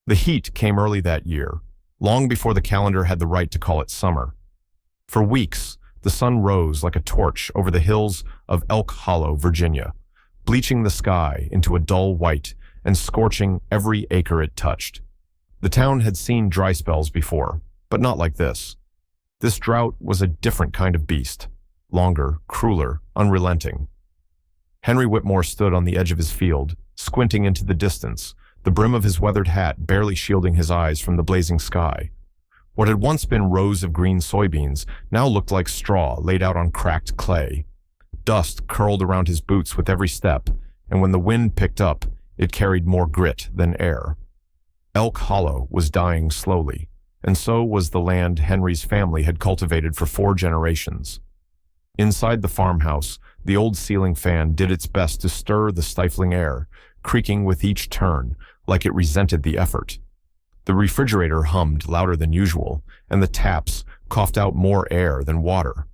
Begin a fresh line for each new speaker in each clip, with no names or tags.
The heat came early that year, long before the calendar had the right to call it summer. For weeks, the sun rose like a torch over the hills of Elk Hollow, Virginia, bleaching the sky into a dull white and scorching every acre it touched. The town had seen dry spells before, but not like this. This drought was a different kind of beast, longer, crueler, unrelenting. Henry Whitmore stood on the edge of his field, squinting into the distance, the brim of his weathered hat barely shielding his eyes from the blazing sky. What had once been rows of green soybeans now looked like straw laid out on cracked clay. Dust curled around his boots with every step, and when the wind picked up, it carried more grit than air. Elk Hollow was dying slowly, and so was the land Henry's family had cultivated for 4 generations. Inside the farmhouse, the old ceiling fan did its best to stir the stifling air, creaking with each turn, like it resented the effort. The refrigerator hummed louder than usual, and the taps coughed out more air than water.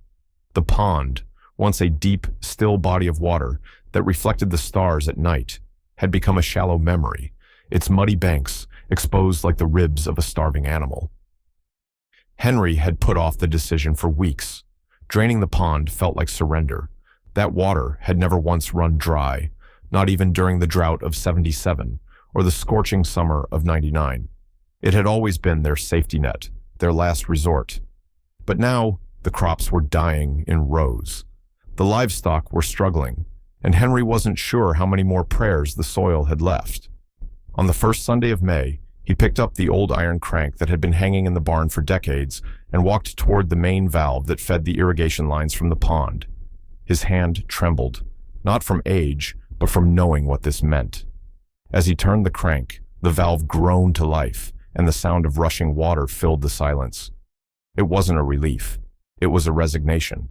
The pond, once a deep, still body of water that reflected the stars at night, had become a shallow memory, its muddy banks exposed like the ribs of a starving animal. Henry had put off the decision for weeks. Draining the pond felt like surrender. That water had never once run dry, not even during the drought of '77 or the scorching summer of '99. It had always been their safety net, their last resort. But now the crops were dying in rows. The livestock were struggling, and Henry wasn't sure how many more prayers the soil had left. On the first Sunday of May, he picked up the old iron crank that had been hanging in the barn for decades and walked toward the main valve that fed the irrigation lines from the pond. His hand trembled, not from age, but from knowing what this meant. As he turned the crank, the valve groaned to life, and the sound of rushing water filled the silence. It wasn't a relief. It was a resignation.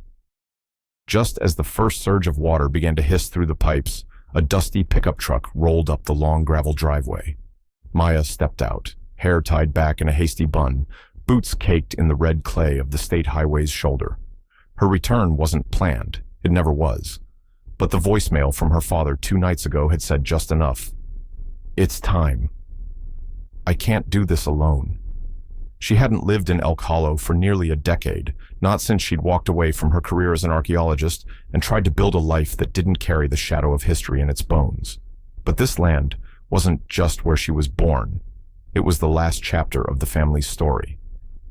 Just as the first surge of water began to hiss through the pipes, a dusty pickup truck rolled up the long gravel driveway. Maya stepped out, hair tied back in a hasty bun, boots caked in the red clay of the state highway's shoulder. Her return wasn't planned. It never was. But the voicemail from her father 2 nights ago had said just enough. It's time. I can't do this alone. She hadn't lived in Elk Hollow for nearly a decade, not since she'd walked away from her career as an archaeologist and tried to build a life that didn't carry the shadow of history in its bones. But this land wasn't just where she was born. It was the last chapter of the family's story.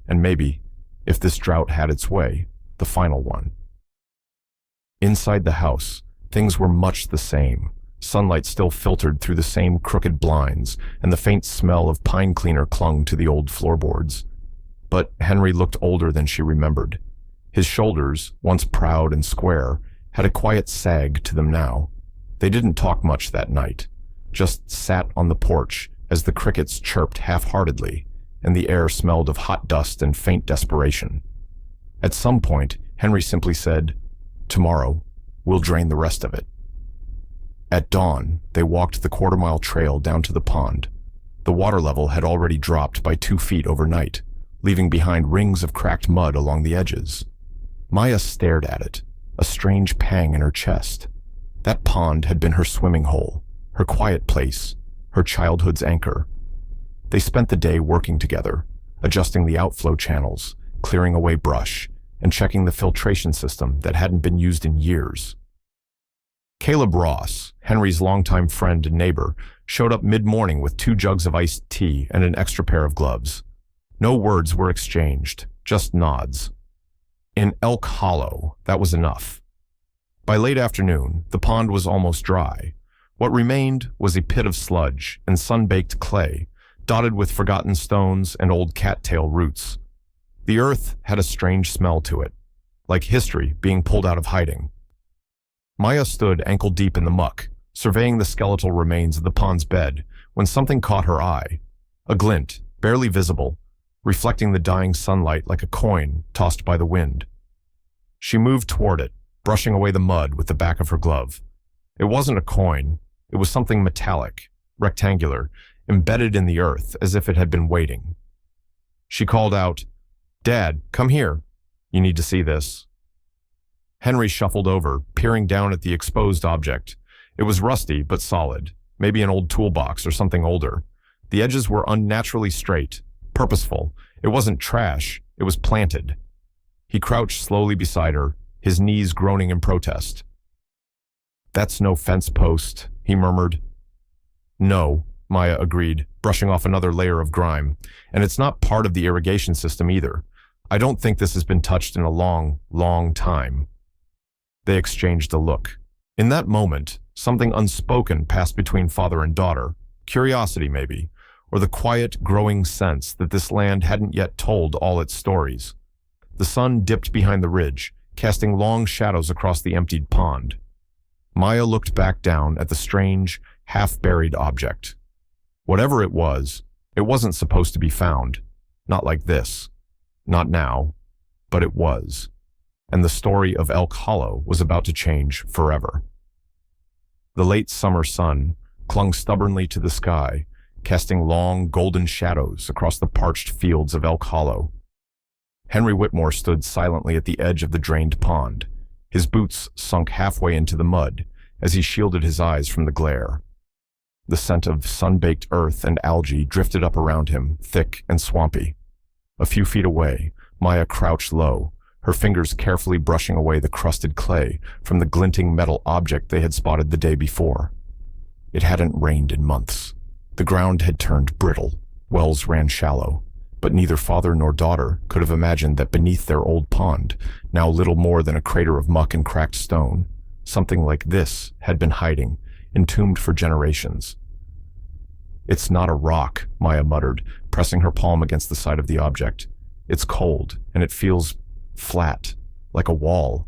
And maybe, if this drought had its way, the final one. Inside the house, things were much the same. Sunlight still filtered through the same crooked blinds, and the faint smell of pine cleaner clung to the old floorboards. But Henry looked older than she remembered. His shoulders, once proud and square, had a quiet sag to them now. They didn't talk much that night, just sat on the porch as the crickets chirped half-heartedly, and the air smelled of hot dust and faint desperation. At some point, Henry simply said, "Tomorrow, we'll drain the rest of it." At dawn, they walked the quarter-mile trail down to the pond. The water level had already dropped by 2 feet overnight, leaving behind rings of cracked mud along the edges. Maya stared at it, a strange pang in her chest. That pond had been her swimming hole, her quiet place, her childhood's anchor. They spent the day working together, adjusting the outflow channels, clearing away brush, and checking the filtration system that hadn't been used in years. Caleb Ross, Henry's longtime friend and neighbor, showed up mid-morning with 2 jugs of iced tea and an extra pair of gloves. No words were exchanged, just nods. In Elk Hollow, that was enough. By late afternoon, the pond was almost dry. What remained was a pit of sludge and sun-baked clay, dotted with forgotten stones and old cattail roots. The earth had a strange smell to it, like history being pulled out of hiding. Maya stood ankle-deep in the muck, surveying the skeletal remains of the pond's bed, when something caught her eye. A glint, barely visible, reflecting the dying sunlight like a coin tossed by the wind. She moved toward it, brushing away the mud with the back of her glove. It wasn't a coin. It was something metallic, rectangular, embedded in the earth as if it had been waiting. She called out, "Dad, come here. You need to see this." Henry shuffled over, peering down at the exposed object. It was rusty but solid, maybe an old toolbox or something older. The edges were unnaturally straight, purposeful. It wasn't trash, it was planted. He crouched slowly beside her, his knees groaning in protest. "That's no fence post," he murmured. "No," Maya agreed, brushing off another layer of grime. "And it's not part of the irrigation system either. I don't think this has been touched in a long, long time." They exchanged a look. In that moment, something unspoken passed between father and daughter. Curiosity, maybe, or the quiet, growing sense that this land hadn't yet told all its stories. The sun dipped behind the ridge, casting long shadows across the emptied pond. Maya looked back down at the strange, half-buried object. Whatever it wasn't supposed to be found. Not like this. Not now. But it was. And the story of Elk Hollow was about to change forever. The late summer sun clung stubbornly to the sky, casting long, golden shadows across the parched fields of Elk Hollow. Henry Whitmore stood silently at the edge of the drained pond, his boots sunk halfway into the mud as he shielded his eyes from the glare. The scent of sun-baked earth and algae drifted up around him, thick and swampy. A few feet away, Maya crouched low, her fingers carefully brushing away the crusted clay from the glinting metal object they had spotted the day before. It hadn't rained in months. The ground had turned brittle, wells ran shallow, but neither father nor daughter could have imagined that beneath their old pond, now little more than a crater of muck and cracked stone, something like this had been hiding, entombed for generations. "It's not a rock," Maya muttered, pressing her palm against the side of the object. "It's cold, and it feels flat, like a wall."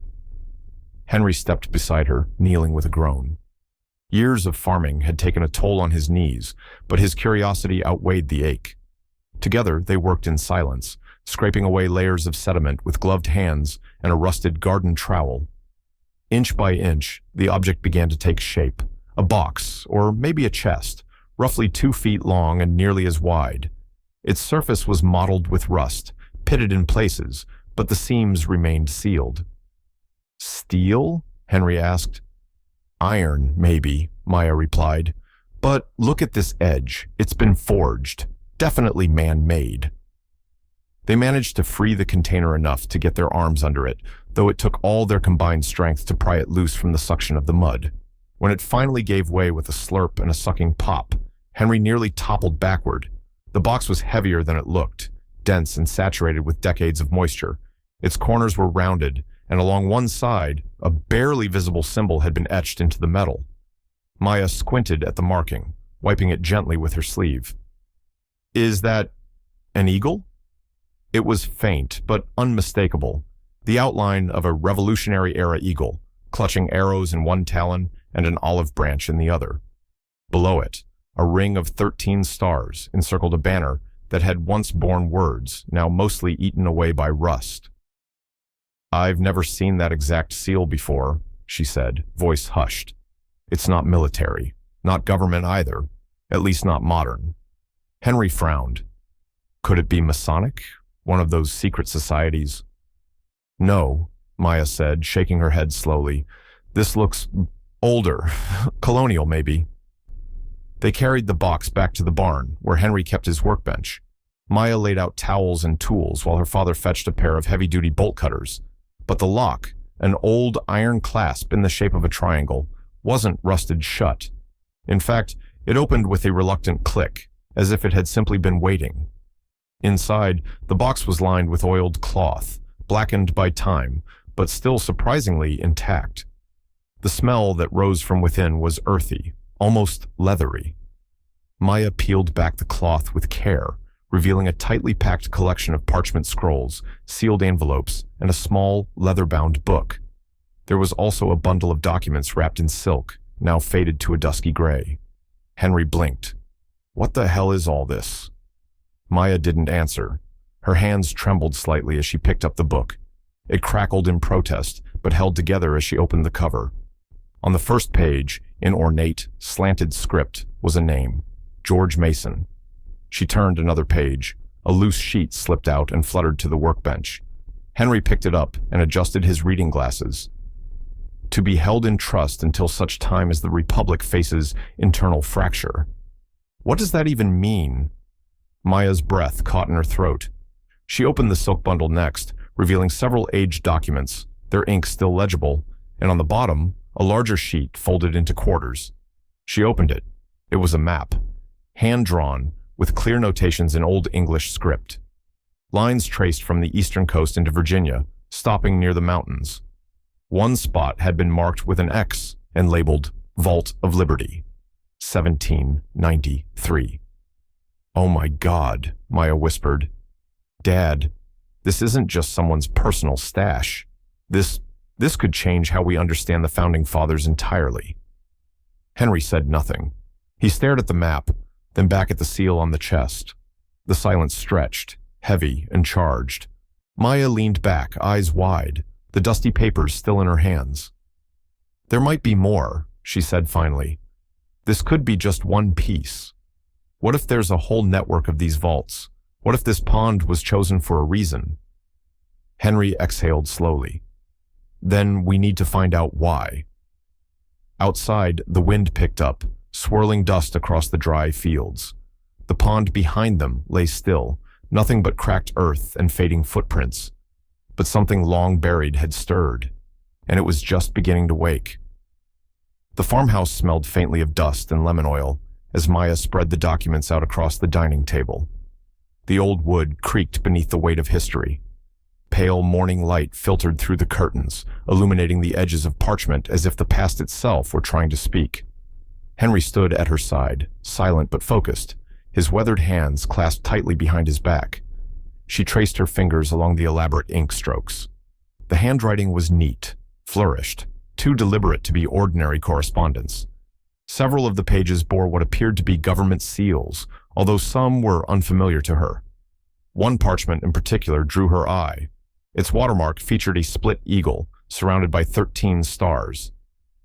Henry stepped beside her, kneeling with a groan. Years of farming had taken a toll on his knees, but his curiosity outweighed the ache. Together, they worked in silence, scraping away layers of sediment with gloved hands and a rusted garden trowel. Inch by inch, the object began to take shape, a box, or maybe a chest, roughly 2 feet long and nearly as wide. Its surface was mottled with rust, pitted in places, but the seams remained sealed. "Steel?" Henry asked. "Iron, maybe," Maya replied. "But look at this edge. It's been forged. Definitely man-made." They managed to free the container enough to get their arms under it, though it took all their combined strength to pry it loose from the suction of the mud. When it finally gave way with a slurp and a sucking pop, Henry nearly toppled backward. The box was heavier than it looked, dense and saturated with decades of moisture. Its corners were rounded, and along one side, a barely visible symbol had been etched into the metal. Maya squinted at the marking, wiping it gently with her sleeve. "Is that an eagle?" It was faint, but unmistakable, the outline of a Revolutionary-era eagle, clutching arrows in one talon and an olive branch in the other. Below it, a ring of 13 stars encircled a banner that had once borne words, now mostly eaten away by rust. "I've never seen that exact seal before," she said, voice hushed. "It's not military, not government either, at least not modern." Henry frowned. Could it be Masonic? One of those secret societies? "No," Maya said, shaking her head slowly. "This looks older, colonial maybe." They carried the box back to the barn, where Henry kept his workbench. Maya laid out towels and tools while her father fetched a pair of heavy-duty bolt cutters. But the lock, an old iron clasp in the shape of a triangle, wasn't rusted shut. In fact, it opened with a reluctant click, as if it had simply been waiting. Inside, the box was lined with oiled cloth, blackened by time, but still surprisingly intact. The smell that rose from within was earthy, almost leathery. Maya peeled back the cloth with care, revealing a tightly packed collection of parchment scrolls, sealed envelopes, and a small, leather-bound book. There was also a bundle of documents wrapped in silk, now faded to a dusky gray. Henry blinked. "What the hell is all this?" Maya didn't answer. Her hands trembled slightly as she picked up the book. It crackled in protest, but held together as she opened the cover. On the first page, in ornate, slanted script, was a name, George Mason. She turned another page. A loose sheet slipped out and fluttered to the workbench. Henry picked it up and adjusted his reading glasses. "To be held in trust until such time as the Republic faces internal fracture." What does that even mean? Maya's breath caught in her throat. She opened the silk bundle next, revealing several aged documents, their ink still legible, and on the bottom, a larger sheet folded into quarters. She opened it. It was a map, hand-drawn, with clear notations in Old English script. Lines traced from the eastern coast into Virginia, stopping near the mountains. One spot had been marked with an X and labeled Vault of Liberty, 1793. "Oh my God," Maya whispered. "Dad, this isn't just someone's personal stash. This could change how we understand the Founding Fathers entirely." Henry said nothing. He stared at the map, then back at the seal on the chest. The silence stretched, heavy and charged. Maya leaned back, eyes wide, the dusty papers still in her hands. "There might be more," she said finally. "This could be just one piece. What if there's a whole network of these vaults? What if this pond was chosen for a reason?" Henry exhaled slowly. "Then we need to find out why." Outside, the wind picked up, swirling dust across the dry fields. The pond behind them lay still, nothing but cracked earth and fading footprints. But something long buried had stirred, and it was just beginning to wake. The farmhouse smelled faintly of dust and lemon oil as Maya spread the documents out across the dining table. The old wood creaked beneath the weight of history. Pale morning light filtered through the curtains, illuminating the edges of parchment as if the past itself were trying to speak. Henry stood at her side, silent but focused, his weathered hands clasped tightly behind his back. She traced her fingers along the elaborate ink strokes. The handwriting was neat, flourished, too deliberate to be ordinary correspondence. Several of the pages bore what appeared to be government seals, although some were unfamiliar to her. One parchment in particular drew her eye. Its watermark featured a split eagle, surrounded by 13 stars.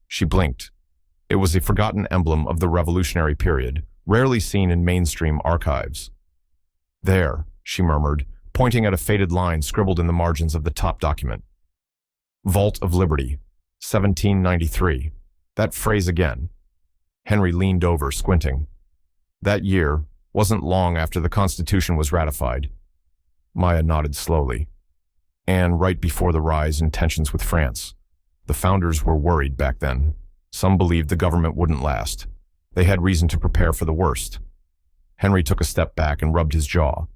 She blinked. It was a forgotten emblem of the Revolutionary period, rarely seen in mainstream archives. "There," she murmured, pointing at a faded line scribbled in the margins of the top document. "Vault of Liberty, 1793. That phrase again." Henry leaned over, squinting. "That year wasn't long after the Constitution was ratified." Maya nodded slowly. "And right before the rise in tensions with France. The founders were worried back then. Some believed the government wouldn't last. They had reason to prepare for the worst." Henry took a step back and rubbed his jaw.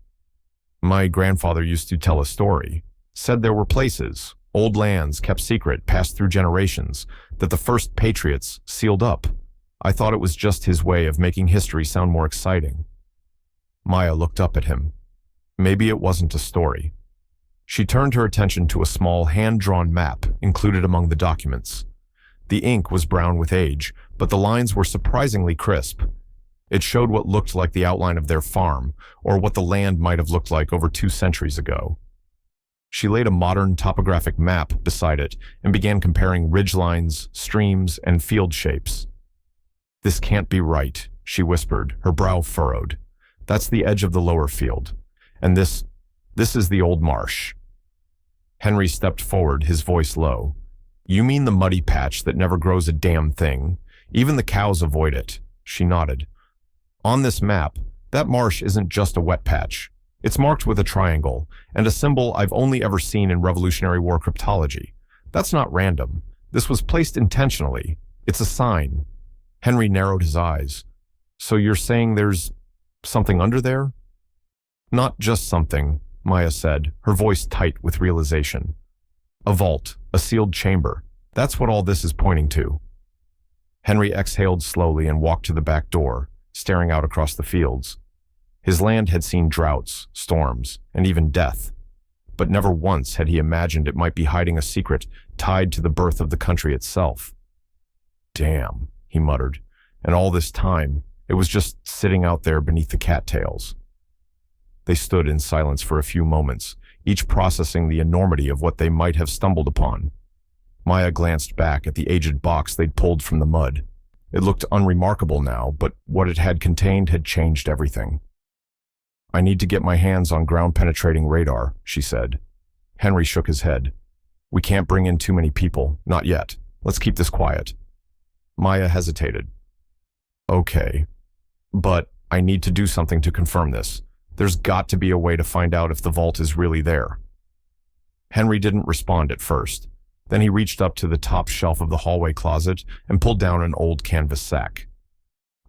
"My grandfather used to tell a story. Said there were places, old lands kept secret, passed through generations, that the first patriots sealed up. I thought it was just his way of making history sound more exciting." Maya looked up at him. Maybe it wasn't a story. She turned her attention to a small hand-drawn map included among the documents. The ink was brown with age, but the lines were surprisingly crisp. It showed what looked like the outline of their farm, or what the land might have looked like over 2 centuries ago. She laid a modern topographic map beside it and began comparing ridgelines, streams, and field shapes. "This can't be right," she whispered, her brow furrowed. "That's the edge of the lower field. And this is the old marsh." Henry stepped forward, his voice low. "You mean the muddy patch that never grows a damn thing? Even the cows avoid it." She nodded. "On this map, that marsh isn't just a wet patch. It's marked with a triangle, and a symbol I've only ever seen in Revolutionary War cryptology. That's not random. This was placed intentionally. It's a sign." Henry narrowed his eyes. "So you're saying there's something under there?" "Not just something," Maya said, her voice tight with realization. "A vault, a sealed chamber. That's what all this is pointing to." Henry exhaled slowly and walked to the back door, staring out across the fields. His land had seen droughts, storms, and even death. But never once had he imagined it might be hiding a secret tied to the birth of the country itself. "Damn," he muttered, "and all this time, it was just sitting out there beneath the cattails." They stood in silence for a few moments, each processing the enormity of what they might have stumbled upon. Maya glanced back at the aged box they'd pulled from the mud. It looked unremarkable now, but what it had contained had changed everything. "I need to get my hands on ground-penetrating radar," she said. Henry shook his head. "We can't bring in too many people, not yet. Let's keep this quiet." Maya hesitated. "Okay, but I need to do something to confirm this. There's got to be a way to find out if the vault is really there. Henry didn't respond at first. Then he reached up to the top shelf of the hallway closet and pulled down an old canvas sack.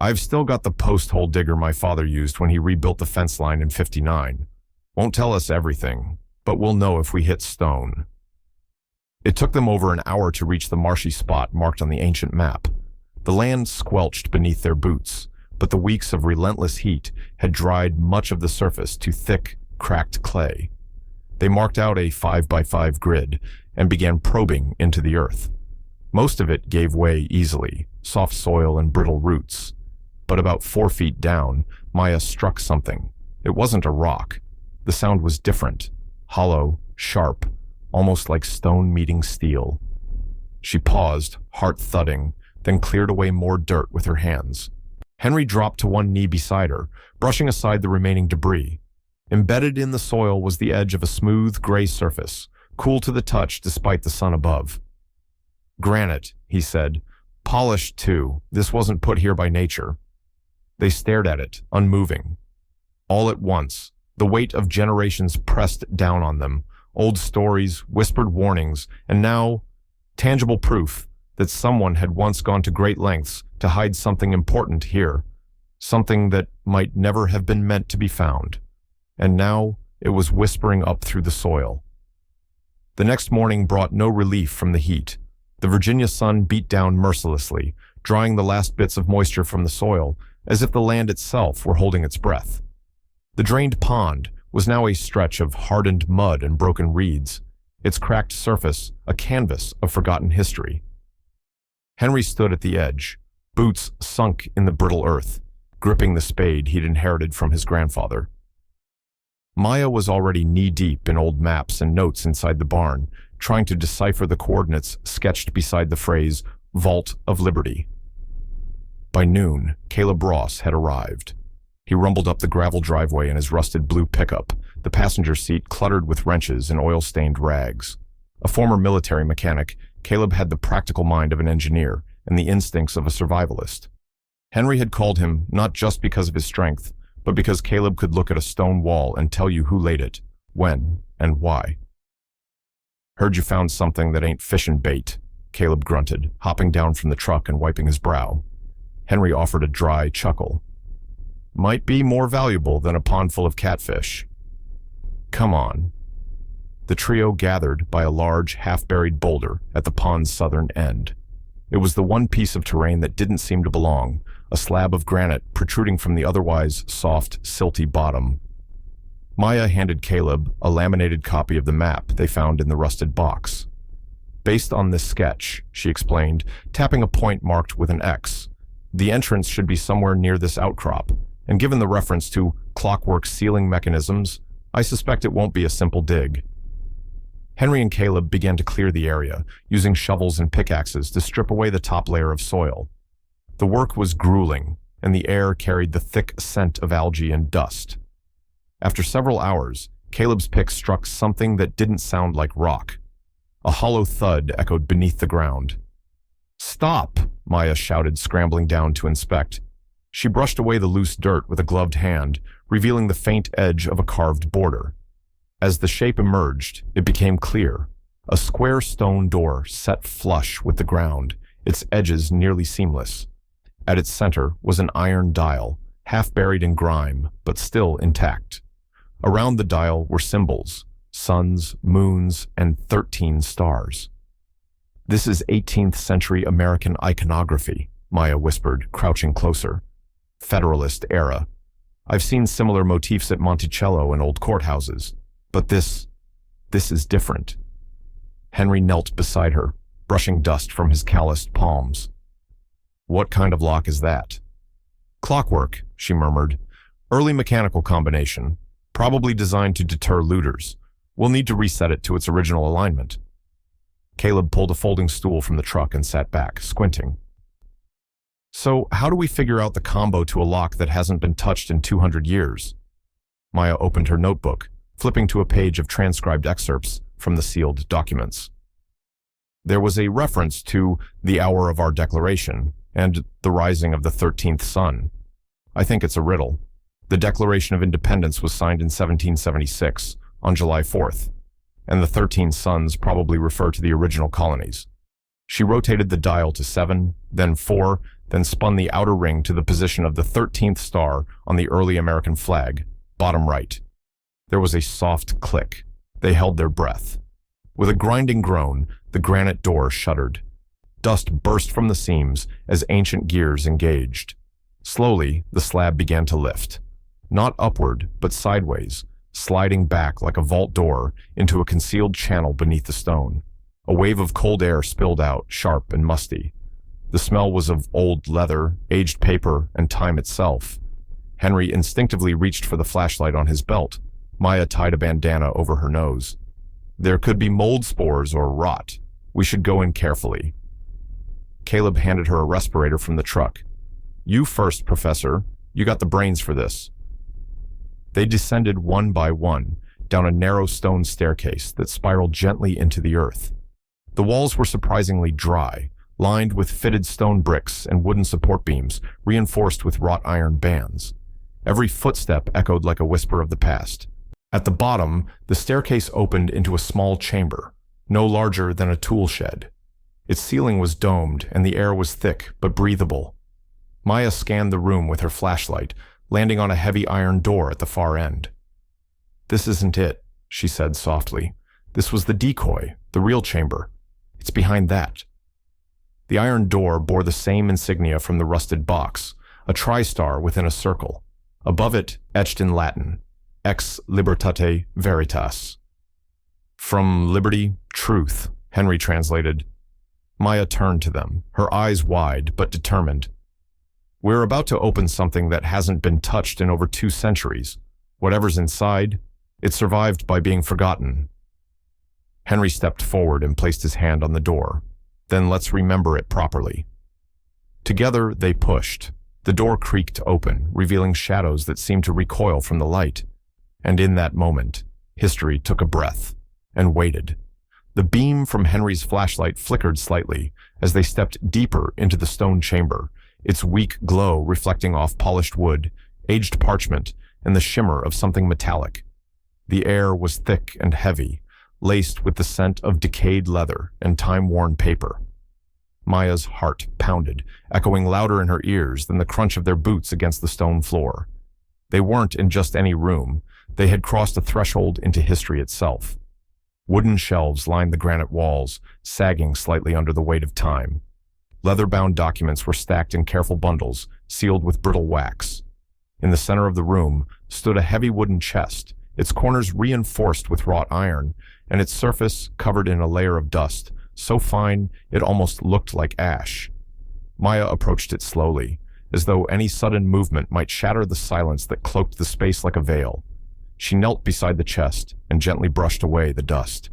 I've still got the post hole digger my father used when he rebuilt the fence line in '59. Won't tell us everything, but we'll know if we hit stone. It took them over an hour to reach the marshy spot marked on the ancient map. The land squelched beneath their boots, but the weeks of relentless heat had dried much of the surface to thick, cracked clay. They marked out a 5x5 grid and began probing into the earth. Most of it gave way easily, soft soil and brittle roots. But about 4 feet down, Maya struck something. It wasn't a rock. The sound was different, hollow, sharp, almost like stone meeting steel. She paused, heart thudding, then cleared away more dirt with her hands. Henry dropped to one knee beside her, brushing aside the remaining debris. Embedded in the soil was the edge of a smooth, gray surface, cool to the touch despite the sun above. Granite, he said. Polished, too. This wasn't put here by nature. They stared at it, unmoving. All at once, the weight of generations pressed down on them, old stories, whispered warnings, and now tangible proof that someone had once gone to great lengths to hide something important here, something that might never have been meant to be found. And now it was whispering up through the soil. The next morning brought no relief from the heat. The Virginia sun beat down mercilessly, drying the last bits of moisture from the soil, as if the land itself were holding its breath. The drained pond was now a stretch of hardened mud and broken reeds, its cracked surface a canvas of forgotten history. Henry stood at the edge, boots sunk in the brittle earth, gripping the spade he'd inherited from his grandfather. Maya was already knee-deep in old maps and notes inside the barn, trying to decipher the coordinates sketched beside the phrase, Vault of Liberty. By noon, Caleb Ross had arrived. He rumbled up the gravel driveway in his rusted blue pickup, the passenger seat cluttered with wrenches and oil-stained rags. A former military mechanic, Caleb had the practical mind of an engineer and the instincts of a survivalist. Henry had called him not just because of his strength, but because Caleb could look at a stone wall and tell you who laid it, when, and why. Heard you found something that ain't fishin' bait, Caleb grunted, hopping down from the truck and wiping his brow. Henry offered a dry chuckle. Might be more valuable than a pond full of catfish. Come on. The trio gathered by a large, half-buried boulder at the pond's southern end. It was the one piece of terrain that didn't seem to belong, a slab of granite protruding from the otherwise soft, silty bottom. Maya handed Caleb a laminated copy of the map they found in the rusted box. Based on this sketch, she explained, tapping a point marked with an X, the entrance should be somewhere near this outcrop, and given the reference to clockwork sealing mechanisms, I suspect it won't be a simple dig. Henry and Caleb began to clear the area, using shovels and pickaxes to strip away the top layer of soil. The work was grueling, and the air carried the thick scent of algae and dust. After several hours, Caleb's pick struck something that didn't sound like rock. A hollow thud echoed beneath the ground. "Stop!" Maya shouted, scrambling down to inspect. She brushed away the loose dirt with a gloved hand, revealing the faint edge of a carved border. As the shape emerged, it became clear. A square stone door set flush with the ground, its edges nearly seamless. At its center was an iron dial, half buried in grime, but still intact. Around the dial were symbols, suns, moons, and 13 stars. "This is 18th century American iconography," Maya whispered, crouching closer. "Federalist era. I've seen similar motifs at Monticello and old courthouses. But this is different." Henry knelt beside her, brushing dust from his calloused palms. "What kind of lock is that?" "Clockwork," she murmured. "Early mechanical combination, probably designed to deter looters. We'll need to reset it to its original alignment." Caleb pulled a folding stool from the truck and sat back, squinting. "So how do we figure out the combo to a lock that hasn't been touched in 200 years? Maya opened her notebook, flipping to a page of transcribed excerpts from the sealed documents. There was a reference to the hour of our declaration and the rising of the 13th sun. I think it's a riddle. The Declaration of Independence was signed in 1776, on July 4th, and the 13 suns probably refer to the original colonies. She rotated the dial to 7, then 4, then spun the outer ring to the position of the 13th star on the early American flag, bottom right. There was a soft click. They held their breath. With a grinding groan, the granite door shuddered. Dust burst from the seams as ancient gears engaged. Slowly, the slab began to lift. Not upward, but sideways, sliding back like a vault door into a concealed channel beneath the stone. A wave of cold air spilled out, sharp and musty. The smell was of old leather, aged paper, and time itself. Henry instinctively reached for the flashlight on his belt. Maya tied a bandana over her nose. There could be mold spores or rot. We should go in carefully. Caleb handed her a respirator from the truck. You first, Professor. You got the brains for this. They descended one by one, down a narrow stone staircase that spiraled gently into the earth. The walls were surprisingly dry, lined with fitted stone bricks and wooden support beams, reinforced with wrought iron bands. Every footstep echoed like a whisper of the past. At the bottom, the staircase opened into a small chamber, no larger than a tool shed. Its ceiling was domed, and the air was thick but breathable. Maya scanned the room with her flashlight, landing on a heavy iron door at the far end. This isn't it, she said softly. This was the decoy, the real chamber. It's behind that. The iron door bore the same insignia from the rusted box, a tri-star within a circle. Above it, etched in Latin, Ex Libertate Veritas. From liberty, truth, Henry translated. Maya turned to them, her eyes wide but determined. We're about to open something that hasn't been touched in over 2 centuries. Whatever's inside, it survived by being forgotten. Henry stepped forward and placed his hand on the door. Then let's remember it properly. Together, they pushed. The door creaked open, revealing shadows that seemed to recoil from the light. And in that moment, history took a breath and waited. The beam from Henry's flashlight flickered slightly as they stepped deeper into the stone chamber, its weak glow reflecting off polished wood, aged parchment, and the shimmer of something metallic. The air was thick and heavy, laced with the scent of decayed leather and time-worn paper. Maya's heart pounded, echoing louder in her ears than the crunch of their boots against the stone floor. They weren't in just any room. They had crossed a threshold into history itself. Wooden shelves lined the granite walls, sagging slightly under the weight of time. Leather-bound documents were stacked in careful bundles, sealed with brittle wax. In the center of the room stood a heavy wooden chest, its corners reinforced with wrought iron, and its surface covered in a layer of dust, so fine it almost looked like ash. Maya approached it slowly, as though any sudden movement might shatter the silence that cloaked the space like a veil. She knelt beside the chest and gently brushed away the dust.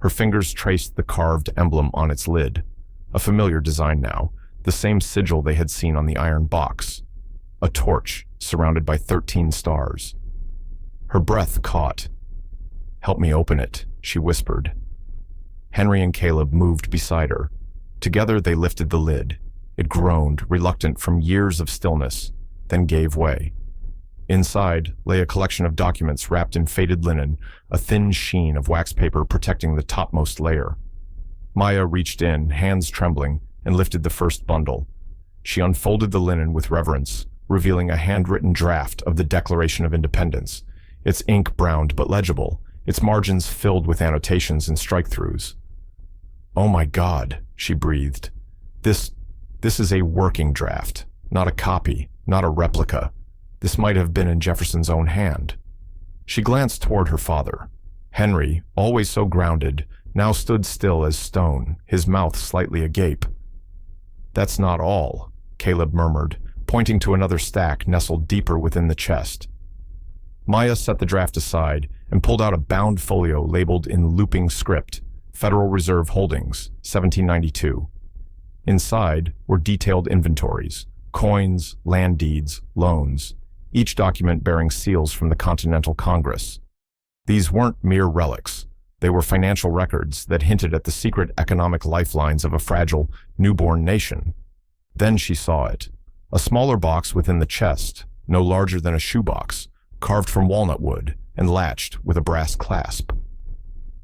Her fingers traced the carved emblem on its lid, a familiar design now, the same sigil they had seen on the iron box. A torch surrounded by 13 stars. Her breath caught. "Help me open it," she whispered. Henry and Caleb moved beside her. Together they lifted the lid. It groaned, reluctant from years of stillness, then gave way. Inside lay a collection of documents wrapped in faded linen, a thin sheen of wax paper protecting the topmost layer. Maya reached in, hands trembling, and lifted the first bundle. She unfolded the linen with reverence, revealing a handwritten draft of the Declaration of Independence, its ink browned but legible, its margins filled with annotations and strike-throughs. "Oh my God," she breathed. This is a working draft, not a copy, not a replica. This might have been in Jefferson's own hand." She glanced toward her father. Henry, always so grounded, now stood still as stone, his mouth slightly agape. "That's not all," Caleb murmured, pointing to another stack nestled deeper within the chest. Maya set the draft aside and pulled out a bound folio labeled in looping script, Federal Reserve Holdings, 1792. Inside were detailed inventories, coins, land deeds, loans, each document bearing seals from the Continental Congress. These weren't mere relics. They were financial records that hinted at the secret economic lifelines of a fragile, newborn nation. Then she saw it. A smaller box within the chest, no larger than a shoebox, carved from walnut wood and latched with a brass clasp.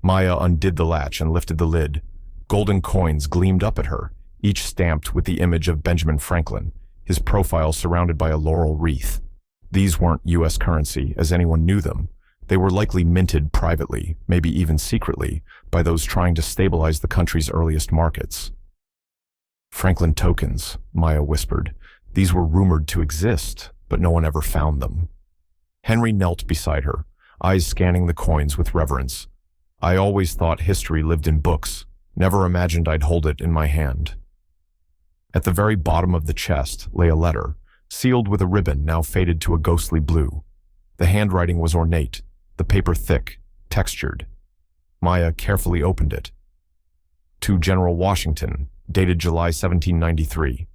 Maya undid the latch and lifted the lid. Golden coins gleamed up at her, each stamped with the image of Benjamin Franklin, his profile surrounded by a laurel wreath. These weren't U.S. currency, as anyone knew them. They were likely minted privately, maybe even secretly, by those trying to stabilize the country's earliest markets. Franklin tokens, Maya whispered. These were rumored to exist, but no one ever found them. Henry knelt beside her, eyes scanning the coins with reverence. I always thought history lived in books, never imagined I'd hold it in my hand. At the very bottom of the chest lay a letter, sealed with a ribbon now faded to a ghostly blue. The handwriting was ornate, the paper thick, textured. Maya carefully opened it. To General Washington, dated July 1793.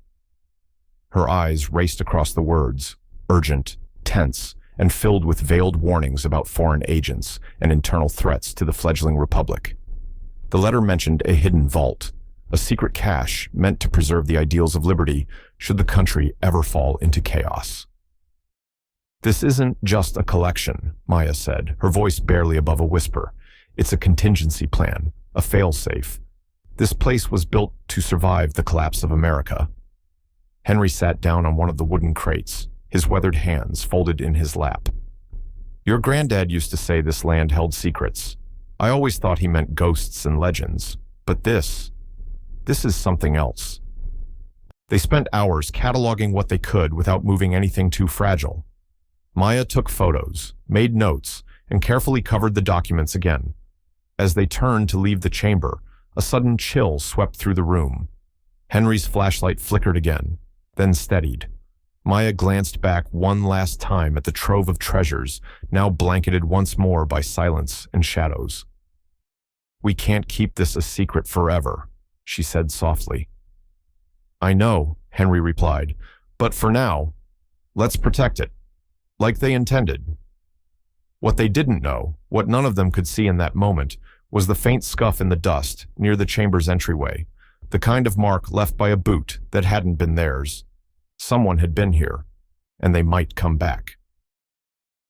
Her eyes raced across the words, urgent, tense, and filled with veiled warnings about foreign agents and internal threats to the fledgling republic. The letter mentioned a hidden vault, a secret cache meant to preserve the ideals of liberty should the country ever fall into chaos. This isn't just a collection, Maya said, her voice barely above a whisper. It's a contingency plan, a failsafe. This place was built to survive the collapse of America. Henry sat down on one of the wooden crates, his weathered hands folded in his lap. Your granddad used to say this land held secrets. I always thought he meant ghosts and legends, but this is something else. They spent hours cataloging what they could without moving anything too fragile. Maya took photos, made notes, and carefully covered the documents again. As they turned to leave the chamber, a sudden chill swept through the room. Henry's flashlight flickered again, then steadied. Maya glanced back one last time at the trove of treasures, now blanketed once more by silence and shadows. We can't keep this a secret forever, she said softly. I know, Henry replied, but for now, let's protect it, like they intended. What they didn't know, what none of them could see in that moment, was the faint scuff in the dust near the chamber's entryway, the kind of mark left by a boot that hadn't been theirs. Someone had been here, and they might come back.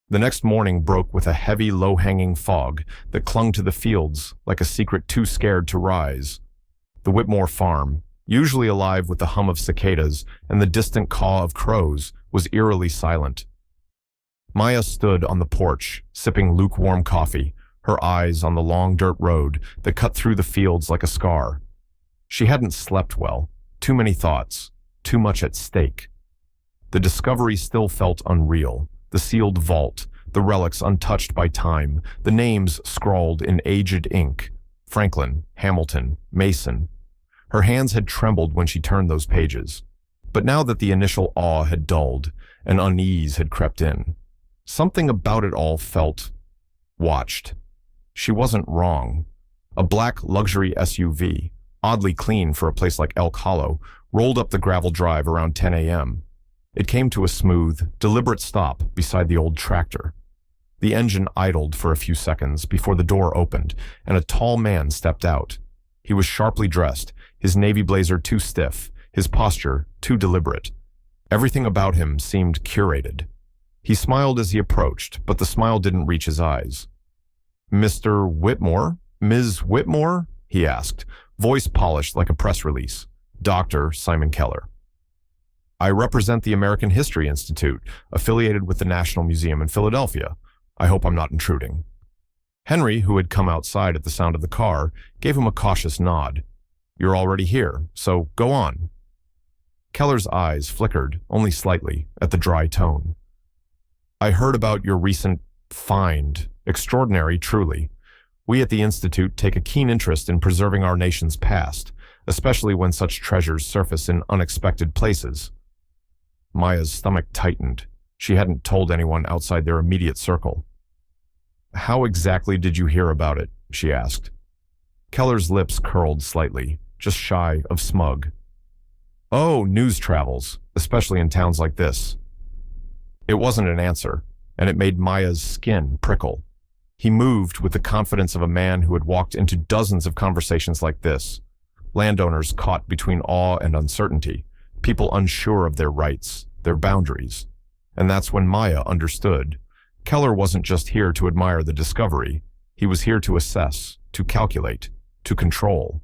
The next morning broke with a heavy, low-hanging fog that clung to the fields like a secret too scared to rise. The Whitmore farm, usually alive with the hum of cicadas and the distant caw of crows, was eerily silent. Maya stood on the porch, sipping lukewarm coffee, her eyes on the long dirt road that cut through the fields like a scar. She hadn't slept well, too many thoughts, too much at stake. The discovery still felt unreal, the sealed vault, the relics untouched by time, the names scrawled in aged ink, Franklin, Hamilton, Mason. Her hands had trembled when she turned those pages. But now that the initial awe had dulled, an unease had crept in. Something about it all felt watched. She wasn't wrong. A black luxury SUV, oddly clean for a place like Elk Hollow, rolled up the gravel drive around 10 a.m. It came to a smooth, deliberate stop beside the old tractor. The engine idled for a few seconds before the door opened, and a tall man stepped out. He was sharply dressed, his navy blazer too stiff, his posture too deliberate. Everything about him seemed curated. He smiled as he approached, but the smile didn't reach his eyes. Mr. Whitmore? Ms. Whitmore? He asked, voice polished like a press release. Dr. Simon Keller. I represent the American History Institute, affiliated with the National Museum in Philadelphia. I hope I'm not intruding. Henry, who had come outside at the sound of the car, gave him a cautious nod. You're already here, so go on. Keller's eyes flickered, only slightly, at the dry tone. I heard about your recent find. Extraordinary, truly. We at the Institute take a keen interest in preserving our nation's past, especially when such treasures surface in unexpected places. Maya's stomach tightened. She hadn't told anyone outside their immediate circle. How exactly did you hear about it? She asked. Keller's lips curled slightly, just shy of smug. Oh, news travels, especially in towns like this. It wasn't an answer, and it made Maya's skin prickle. He moved with the confidence of a man who had walked into dozens of conversations like this. Landowners caught between awe and uncertainty, people unsure of their rights, their boundaries. And that's when Maya understood. Keller wasn't just here to admire the discovery. He was here to assess, to calculate, to control.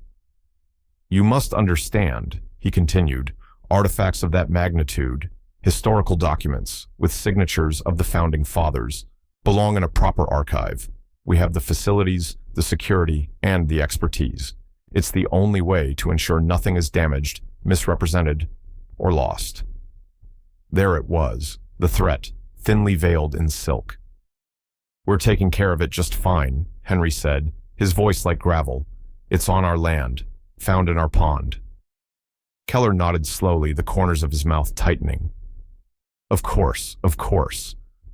You must understand, he continued, artifacts of that magnitude, historical documents with signatures of the founding fathers, belong in a proper archive. We have the facilities, the security, and the expertise. It's the only way to ensure nothing is damaged, misrepresented, or lost. There it was, the threat, thinly veiled in silk. We're taking care of it just fine, Henry said, his voice like gravel. It's on our land, found in our pond. Keller nodded slowly, the corners of his mouth tightening. Of course.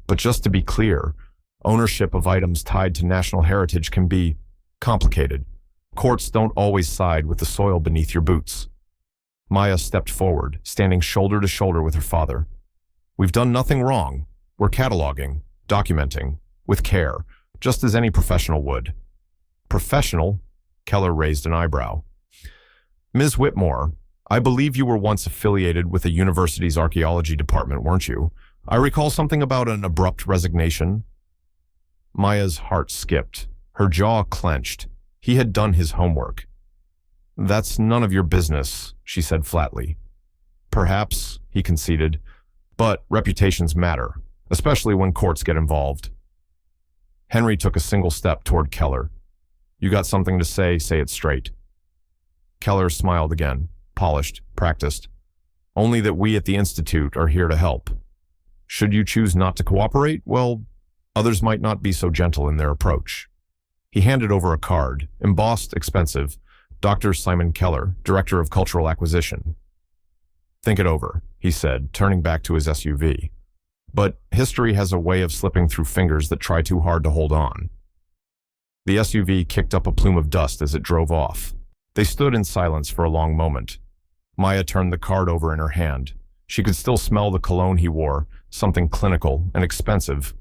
But just to be clear, ownership of items tied to national heritage can be complicated. Courts don't always side with the soil beneath your boots. Maya stepped forward, standing shoulder to shoulder with her father. We've done nothing wrong. We're cataloging, documenting, with care, just as any professional would. Professional? Keller raised an eyebrow. Ms. Whitmore, I believe you were once affiliated with the university's archaeology department, weren't you? I recall something about an abrupt resignation. Maya's heart skipped. Her jaw clenched. He had done his homework. That's none of your business, she said flatly. Perhaps, he conceded, but reputations matter, especially when courts get involved. Henry took a single step toward Keller. You got something to say it straight. Keller smiled again, polished, practiced. Only that we at the Institute are here to help. Should you choose not to cooperate, well, others might not be so gentle in their approach. He handed over a card, embossed, expensive, Dr. Simon Keller, Director of Cultural Acquisition. Think it over, he said, turning back to his SUV. But history has a way of slipping through fingers that try too hard to hold on. The SUV kicked up a plume of dust as it drove off. They stood in silence for a long moment. Maya turned the card over in her hand. She could still smell the cologne he wore, something clinical and expensive.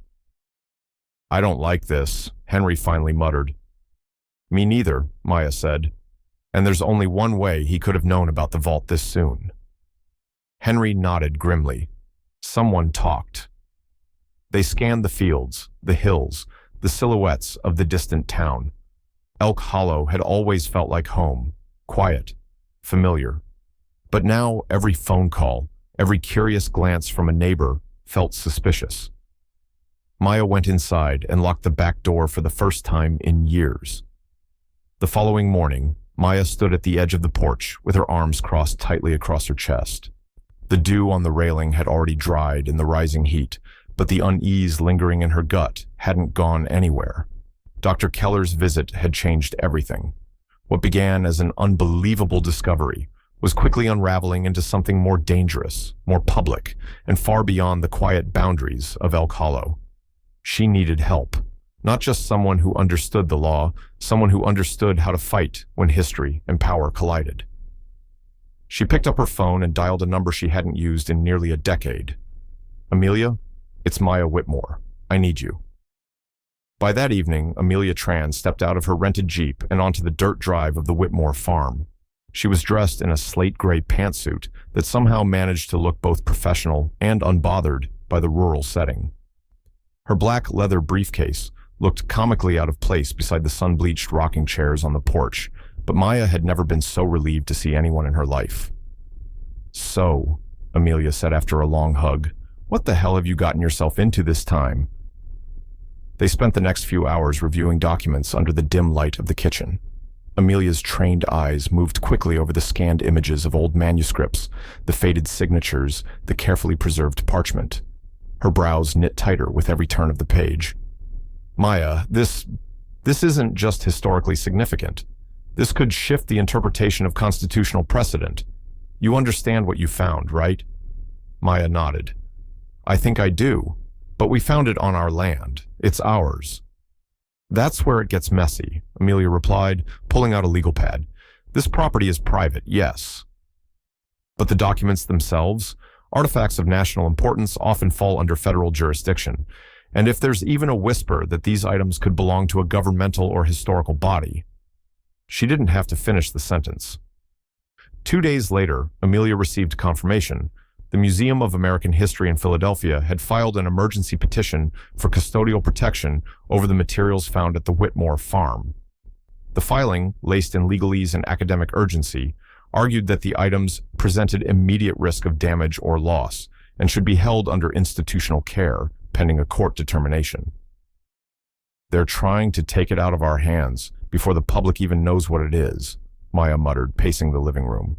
I don't like this, Henry finally muttered. Me neither, Maya said. And there's only one way he could have known about the vault this soon. Henry nodded grimly. Someone talked. They scanned the fields, the hills, the silhouettes of the distant town. Elk Hollow had always felt like home, quiet, familiar. But now every phone call, every curious glance from a neighbor felt suspicious. Maya went inside and locked the back door for the first time in years. The following morning, Maya stood at the edge of the porch with her arms crossed tightly across her chest. The dew on the railing had already dried in the rising heat, but the unease lingering in her gut hadn't gone anywhere. Dr. Keller's visit had changed everything. What began as an unbelievable discovery was quickly unraveling into something more dangerous, more public, and far beyond the quiet boundaries of Elk Hollow. She needed help, not just someone who understood the law, someone who understood how to fight when history and power collided. She picked up her phone and dialed a number she hadn't used in nearly a decade. Amelia, it's Maya Whitmore. I need you. By that evening, Amelia Tran stepped out of her rented Jeep and onto the dirt drive of the Whitmore farm. She was dressed in a slate-gray pantsuit that somehow managed to look both professional and unbothered by the rural setting. Her black leather briefcase looked comically out of place beside the sun-bleached rocking chairs on the porch, but Maya had never been so relieved to see anyone in her life. So, Amelia said after a long hug, what the hell have you gotten yourself into this time? They spent the next few hours reviewing documents under the dim light of the kitchen. Amelia's trained eyes moved quickly over the scanned images of old manuscripts, the faded signatures, the carefully preserved parchment. Her brows knit tighter with every turn of the page. Maya, this isn't just historically significant. This could shift the interpretation of constitutional precedent. You understand what you found, right? Maya nodded. I think I do, but we found it on our land. It's ours. That's where it gets messy, Amelia replied, pulling out a legal pad. This property is private, yes. But the documents themselves, artifacts of national importance, often fall under federal jurisdiction. And if there's even a whisper that these items could belong to a governmental or historical body. She didn't have to finish the sentence. 2 days later, Amelia received confirmation. The Museum of American History in Philadelphia had filed an emergency petition for custodial protection over the materials found at the Whitmore farm. The filing, laced in legalese and academic urgency, argued that the items presented immediate risk of damage or loss and should be held under institutional care pending a court determination. "They're trying to take it out of our hands before the public even knows what it is," Maya muttered, pacing the living room.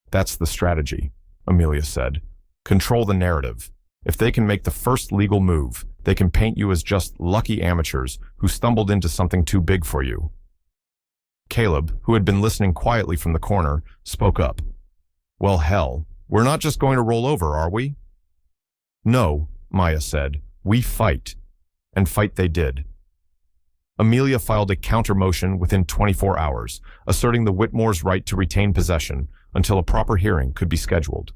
"That's the strategy," Amelia said. "Control the narrative. If they can make the first legal move, they can paint you as just lucky amateurs who stumbled into something too big for you." Caleb, who had been listening quietly from the corner, spoke up. "Well, hell, we're not just going to roll over, are we?" "No," Maya said. "We fight." And fight they did. Amelia filed a counter motion within 24 hours, asserting the Whitmore's right to retain possession until a proper hearing could be scheduled.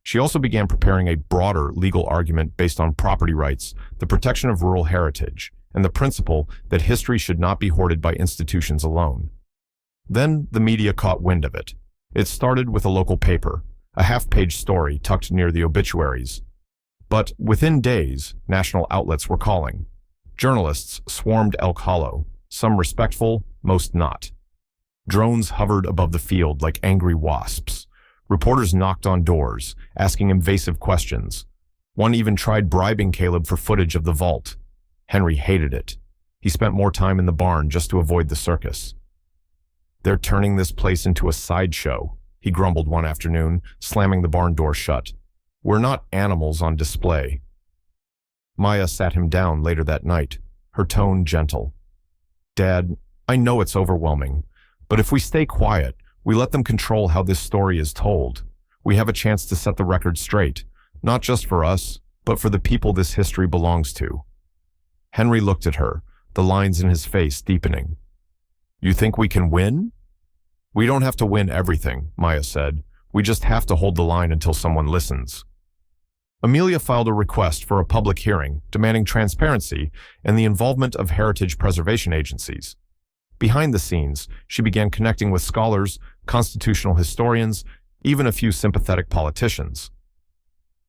She also began preparing a broader legal argument based on property rights, the protection of rural heritage, and the principle that history should not be hoarded by institutions alone. Then the media caught wind of it. It started with a local paper, a half-page story tucked near the obituaries. But within days, national outlets were calling. Journalists swarmed Elk Hollow, some respectful, most not. Drones hovered above the field like angry wasps. Reporters knocked on doors, asking invasive questions. One even tried bribing Caleb for footage of the vault. Henry hated it. He spent more time in the barn just to avoid the circus. "They're turning this place into a sideshow," he grumbled one afternoon, slamming the barn door shut. "We're not animals on display." Maya sat him down later that night, her tone gentle. "Dad, I know it's overwhelming, but if we stay quiet, we let them control how this story is told. We have a chance to set the record straight, not just for us, but for the people this history belongs to." Henry looked at her, the lines in his face deepening. "You think we can win?" "We don't have to win everything," Maya said. "We just have to hold the line until someone listens." Amelia filed a request for a public hearing, demanding transparency and the involvement of heritage preservation agencies. Behind the scenes, she began connecting with scholars, constitutional historians, even a few sympathetic politicians.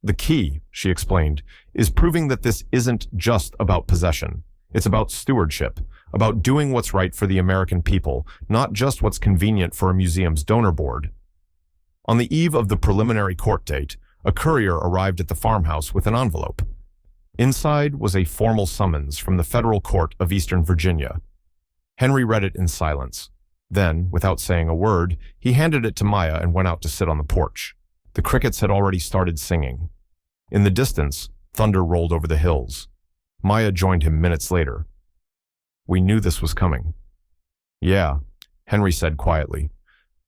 "The key," she explained, "is proving that this isn't just about possession. It's about stewardship, about doing what's right for the American people, not just what's convenient for a museum's donor board." On the eve of the preliminary court date, a courier arrived at the farmhouse with an envelope. Inside was a formal summons from the Federal Court of Eastern Virginia. Henry read it in silence. Then, without saying a word, he handed it to Maya and went out to sit on the porch. The crickets had already started singing. In the distance, thunder rolled over the hills. Maya joined him minutes later. "We knew this was coming." "Yeah," Henry said quietly,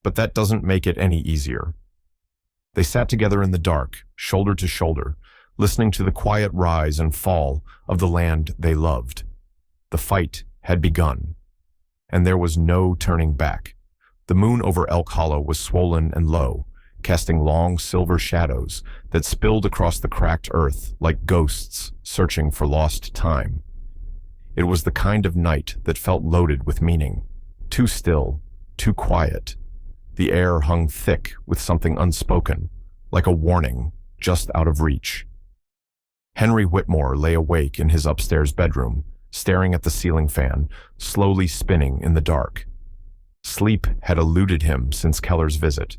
"but that doesn't make it any easier." They sat together in the dark, shoulder to shoulder, listening to the quiet rise and fall of the land they loved. The fight had begun, and there was no turning back. The moon over Elk Hollow was swollen and low, casting long silver shadows that spilled across the cracked earth like ghosts searching for lost time. It was the kind of night that felt loaded with meaning, too still, too quiet. The air hung thick with something unspoken, like a warning just out of reach. Henry Whitmore lay awake in his upstairs bedroom, staring at the ceiling fan, slowly spinning in the dark. Sleep had eluded him since Keller's visit.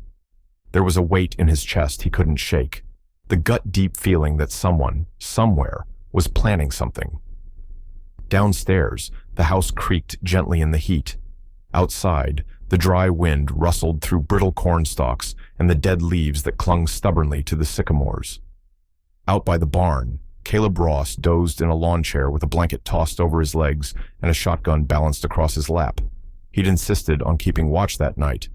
There was a weight in his chest he couldn't shake, the gut-deep feeling that someone, somewhere, was planning something. Downstairs, the house creaked gently in the heat. Outside, the dry wind rustled through brittle corn stalks and the dead leaves that clung stubbornly to the sycamores. Out by the barn, Caleb Ross dozed in a lawn chair with a blanket tossed over his legs and a shotgun balanced across his lap. He'd insisted on keeping watch that night.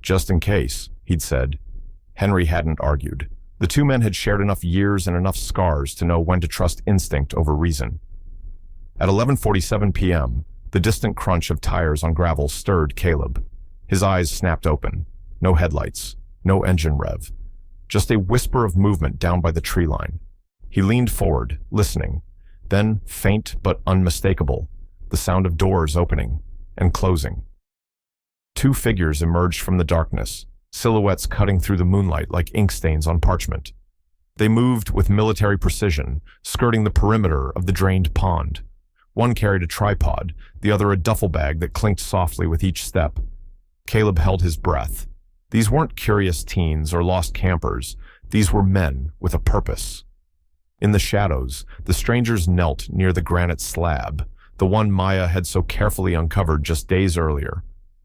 "Just in case," he'd said. Henry hadn't argued. The two men had shared enough years and enough scars to know when to trust instinct over reason. At 11:47 p.m., the distant crunch of tires on gravel stirred Caleb. His eyes snapped open. No headlights, no engine rev. Just a whisper of movement down by the tree line. He leaned forward, listening. Then, faint but unmistakable, the sound of doors opening and closing. Two figures emerged from the darkness, silhouettes cutting through the moonlight like ink stains on parchment. They moved with military precision, skirting the perimeter of the drained pond. One carried a tripod, the other a duffel bag that clinked softly with each step. Caleb held his breath. These weren't curious teens or lost campers. These were men with a purpose. In the shadows, the strangers knelt near the granite slab, the one Maya had so carefully uncovered just days earlier.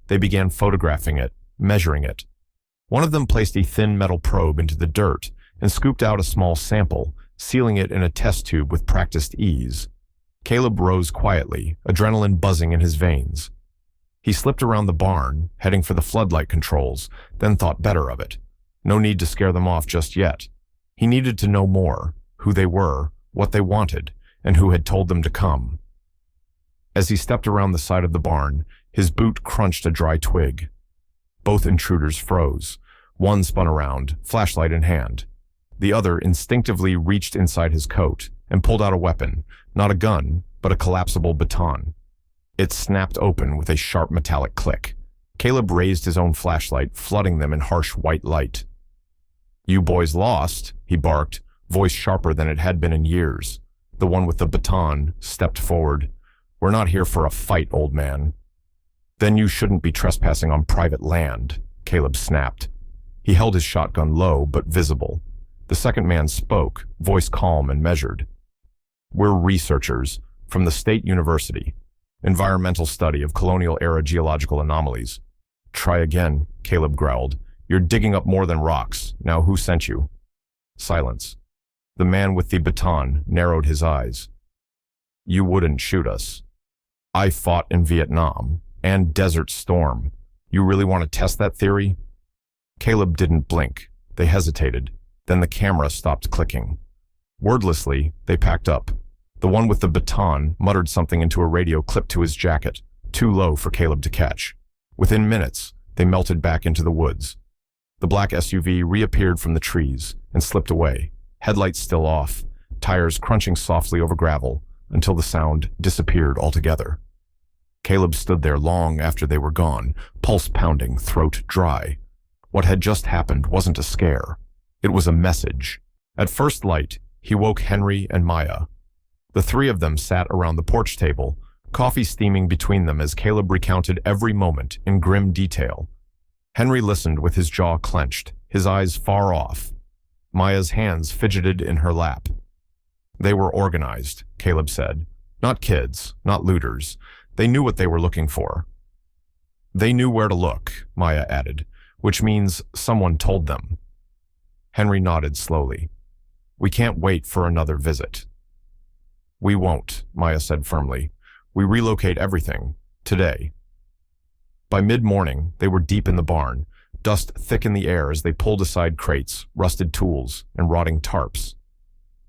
They began photographing it, measuring it. One of them placed a thin metal probe into the dirt and scooped out a small sample, sealing it in a test tube with practiced ease. Caleb rose quietly, adrenaline buzzing in his veins. He slipped around the barn, heading for the floodlight controls, then thought better of it. No need to scare them off just yet. He needed to know more, who they were, what they wanted, and who had told them to come. As he stepped around the side of the barn, his boot crunched a dry twig. Both intruders froze. One spun around, flashlight in hand. The other instinctively reached inside his coat and pulled out a weapon, not a gun, but a collapsible baton. It snapped open with a sharp metallic click. Caleb raised his own flashlight, flooding them in harsh white light. "You boys lost," he barked, voice sharper than it had been in years. The one with the baton stepped forward. "We're not here for a fight, old man." "Then you shouldn't be trespassing on private land," Caleb snapped. He held his shotgun low but visible. The second man spoke, voice calm and measured. "We're researchers from the State University. Environmental study of colonial-era geological anomalies." "Try again," Caleb growled. "You're digging up more than rocks. Now who sent you?" Silence. The man with the baton narrowed his eyes. "You wouldn't shoot us. I fought in Vietnam and Desert Storm. You really want to test that theory?" Caleb didn't blink. They hesitated. Then the camera stopped clicking. Wordlessly, they packed up. The one with the baton muttered something into a radio clipped to his jacket, too low for Caleb to catch. Within minutes, they melted back into the woods. The black SUV reappeared from the trees and slipped away, headlights still off, tires crunching softly over gravel until the sound disappeared altogether. Caleb stood there long after they were gone, pulse pounding, throat dry. What had just happened wasn't a scare. It was a message. At first light, he woke Henry and Maya. The three of them sat around the porch table, coffee steaming between them as Caleb recounted every moment in grim detail. Henry listened with his jaw clenched, his eyes far off. Maya's hands fidgeted in her lap. "They were organized," Caleb said. "Not kids, not looters. They knew what they were looking for." "They knew where to look," Maya added, "which means someone told them." Henry nodded slowly. "We can't wait for another visit." "We won't," Maya said firmly. "We relocate everything. Today." By mid-morning, they were deep in the barn, dust thick in the air as they pulled aside crates, rusted tools, and rotting tarps.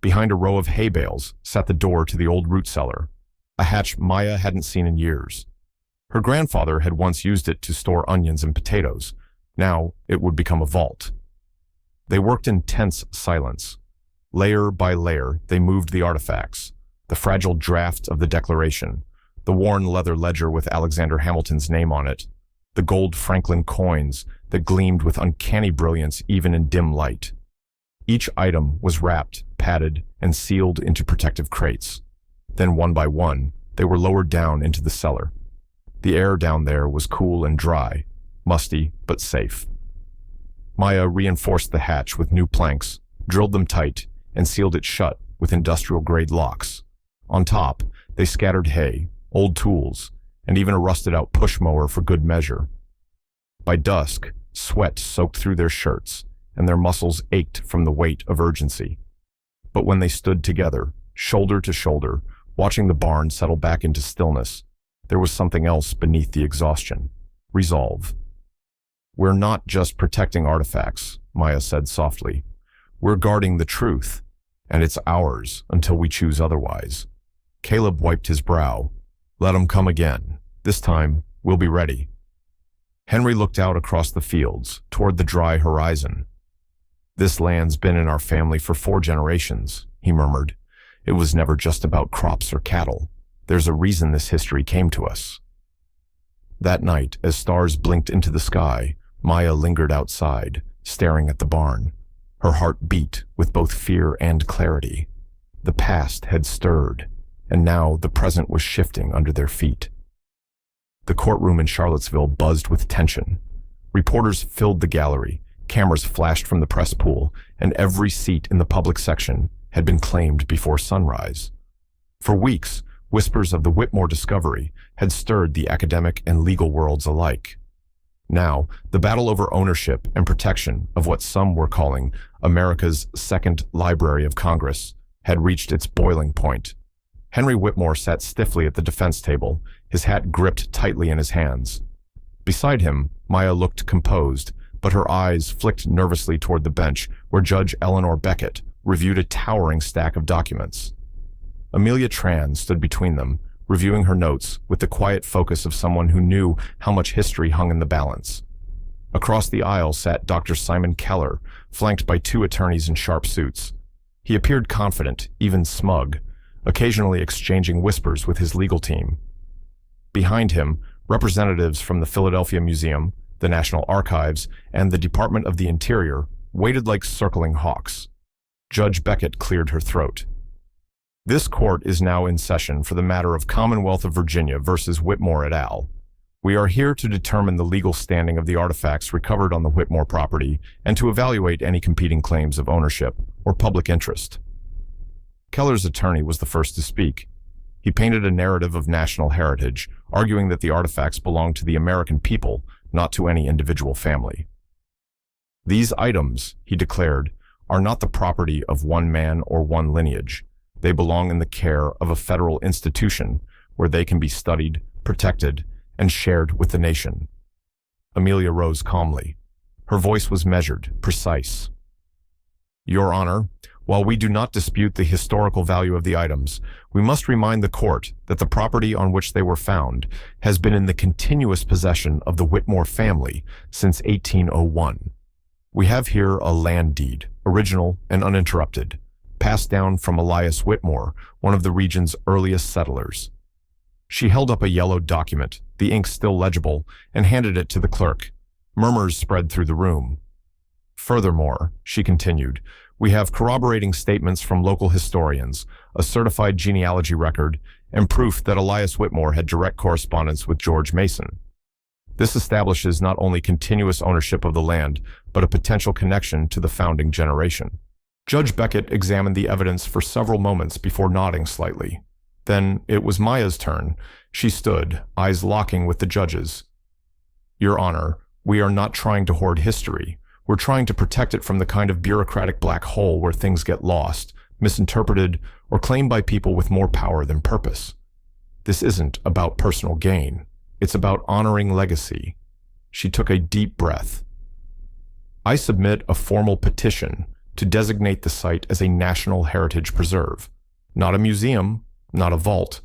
Behind a row of hay bales sat the door to the old root cellar, a hatch Maya hadn't seen in years. Her grandfather had once used it to store onions and potatoes. Now it would become a vault. They worked in tense silence. Layer by layer, they moved the artifacts. The fragile draft of the Declaration, the worn leather ledger with Alexander Hamilton's name on it, the gold Franklin coins that gleamed with uncanny brilliance even in dim light. Each item was wrapped, padded, and sealed into protective crates. Then one by one, they were lowered down into the cellar. The air down there was cool and dry, musty but safe. Maya reinforced the hatch with new planks, drilled them tight, and sealed it shut with industrial-grade locks. On top, they scattered hay, old tools, and even a rusted-out push mower for good measure. By dusk, sweat soaked through their shirts, and their muscles ached from the weight of urgency. But when they stood together, shoulder to shoulder, watching the barn settle back into stillness, there was something else beneath the exhaustion. Resolve. "We're not just protecting artifacts," Maya said softly. "We're guarding the truth, and it's ours until we choose otherwise." Caleb wiped his brow. "Let 'em come again. This time, we'll be ready." Henry looked out across the fields, toward the dry horizon. "This land's been in our family for 4 generations, he murmured. "It was never just about crops or cattle. There's a reason this history came to us." That night, as stars blinked into the sky, Maya lingered outside, staring at the barn. Her heart beat with both fear and clarity. The past had stirred, and now the present was shifting under their feet. The courtroom in Charlottesville buzzed with tension. Reporters filled the gallery, cameras flashed from the press pool, and every seat in the public section had been claimed before sunrise. For weeks, whispers of the Whitmore discovery had stirred the academic and legal worlds alike. Now, the battle over ownership and protection of what some were calling America's second Library of Congress had reached its boiling point. Henry Whitmore sat stiffly at the defense table, his hat gripped tightly in his hands. Beside him, Maya looked composed, but her eyes flicked nervously toward the bench where Judge Eleanor Beckett reviewed a towering stack of documents. Amelia Tran stood between them, reviewing her notes with the quiet focus of someone who knew how much history hung in the balance. Across the aisle sat Dr. Simon Keller, flanked by two attorneys in sharp suits. He appeared confident, even smug, occasionally exchanging whispers with his legal team. Behind him, representatives from the Philadelphia Museum, the National Archives, and the Department of the Interior waited like circling hawks. Judge Beckett cleared her throat. This court is now in session for the matter of Commonwealth of Virginia versus Whitmore et al. We are here to determine the legal standing of the artifacts recovered on the Whitmore property and to evaluate any competing claims of ownership or public interest. Keller's attorney was the first to speak. He painted a narrative of national heritage, arguing that the artifacts belong to the American people, not to any individual family. These items, he declared, are not the property of one man or one lineage. They belong in the care of a federal institution where they can be studied, protected, and shared with the nation. Amelia rose calmly. Her voice was measured, precise. Your Honor, while we do not dispute the historical value of the items, we must remind the court that the property on which they were found has been in the continuous possession of the Whitmore family since 1801. We have here a land deed, original and uninterrupted, passed down from Elias Whitmore, one of the region's earliest settlers. She held up a yellow document, the ink still legible, and handed it to the clerk. Murmurs spread through the room. Furthermore, she continued, we have corroborating statements from local historians, a certified genealogy record, and proof that Elias Whitmore had direct correspondence with George Mason. This establishes not only continuous ownership of the land, but a potential connection to the founding generation. Judge Beckett examined the evidence for several moments before nodding slightly. Then it was Maya's turn. She stood, eyes locking with the judge's. Your Honor, we are not trying to hoard history. We're trying to protect it from the kind of bureaucratic black hole where things get lost, misinterpreted, or claimed by people with more power than purpose. This isn't about personal gain. It's about honoring legacy. She took a deep breath. I submit a formal petition to designate the site as a National Heritage Preserve. Not a museum, not a vault,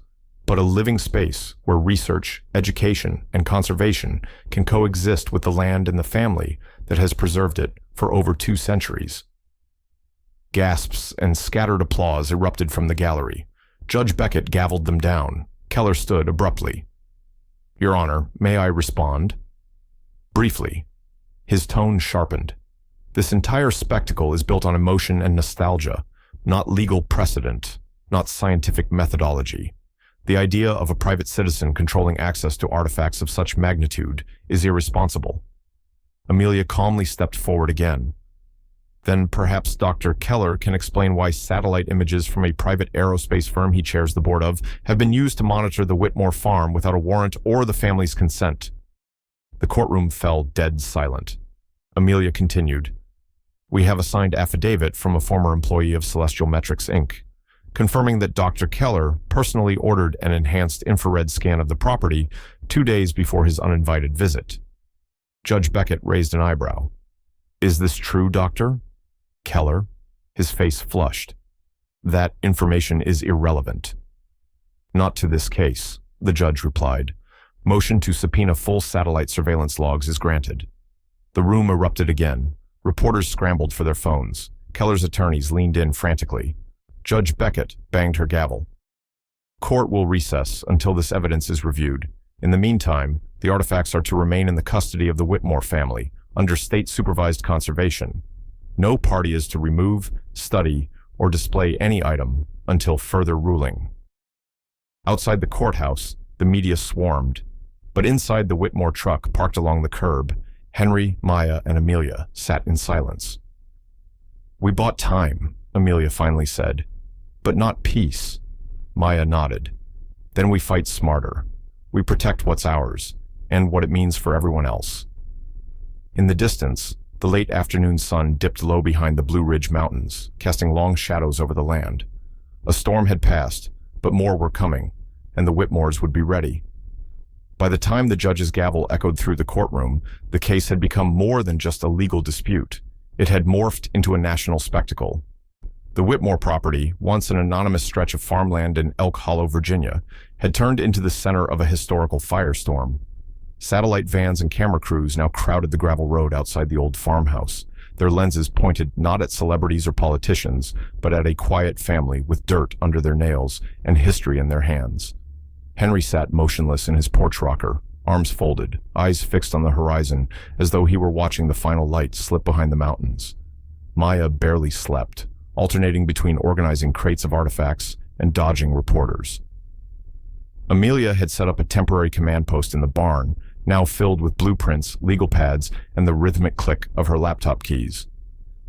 but a living space where research, education, and conservation can coexist with the land and the family that has preserved it for over 2 centuries. Gasps and scattered applause erupted from the gallery. Judge Beckett gavelled them down. Keller stood abruptly. Your Honor, may I respond? Briefly. His tone sharpened. This entire spectacle is built on emotion and nostalgia, not legal precedent, not scientific methodology. The idea of a private citizen controlling access to artifacts of such magnitude is irresponsible. Amelia calmly stepped forward again. Then perhaps Dr. Keller can explain why satellite images from a private aerospace firm he chairs the board of have been used to monitor the Whitmore farm without a warrant or the family's consent. The courtroom fell dead silent. Amelia continued. We have a signed affidavit from a former employee of Celestial Metrics, Inc., confirming that Dr. Keller personally ordered an enhanced infrared scan of the property 2 days before his uninvited visit. Judge Beckett raised an eyebrow. Is this true, Doctor? Keller, his face flushed. That information is irrelevant. Not to this case, the judge replied. Motion to subpoena full satellite surveillance logs is granted. The room erupted again. Reporters scrambled for their phones. Keller's attorneys leaned in frantically. Judge Beckett banged her gavel. Court will recess until this evidence is reviewed. In the meantime, the artifacts are to remain in the custody of the Whitmore family, under state-supervised conservation. No party is to remove, study, or display any item until further ruling. Outside the courthouse, the media swarmed, but inside the Whitmore truck parked along the curb, Henry, Maya, and Amelia sat in silence. "We bought time," Amelia finally said, "but not peace." Maya nodded. "Then we fight smarter. We protect what's ours, and what it means for everyone else." In the distance, the late afternoon sun dipped low behind the Blue Ridge Mountains, casting long shadows over the land. A storm had passed, but more were coming, and the Whitmores would be ready. By the time the judge's gavel echoed through the courtroom, the case had become more than just a legal dispute. It had morphed into a national spectacle. The Whitmore property, once an anonymous stretch of farmland in Elk Hollow, Virginia, had turned into the center of a historical firestorm. Satellite vans and camera crews now crowded the gravel road outside the old farmhouse, their lenses pointed not at celebrities or politicians, but at a quiet family with dirt under their nails and history in their hands. Henry sat motionless in his porch rocker, arms folded, eyes fixed on the horizon, as though he were watching the final light slip behind the mountains. Maya barely slept, alternating between organizing crates of artifacts and dodging reporters. Amelia had set up a temporary command post in the barn, now filled with blueprints, legal pads, and the rhythmic click of her laptop keys.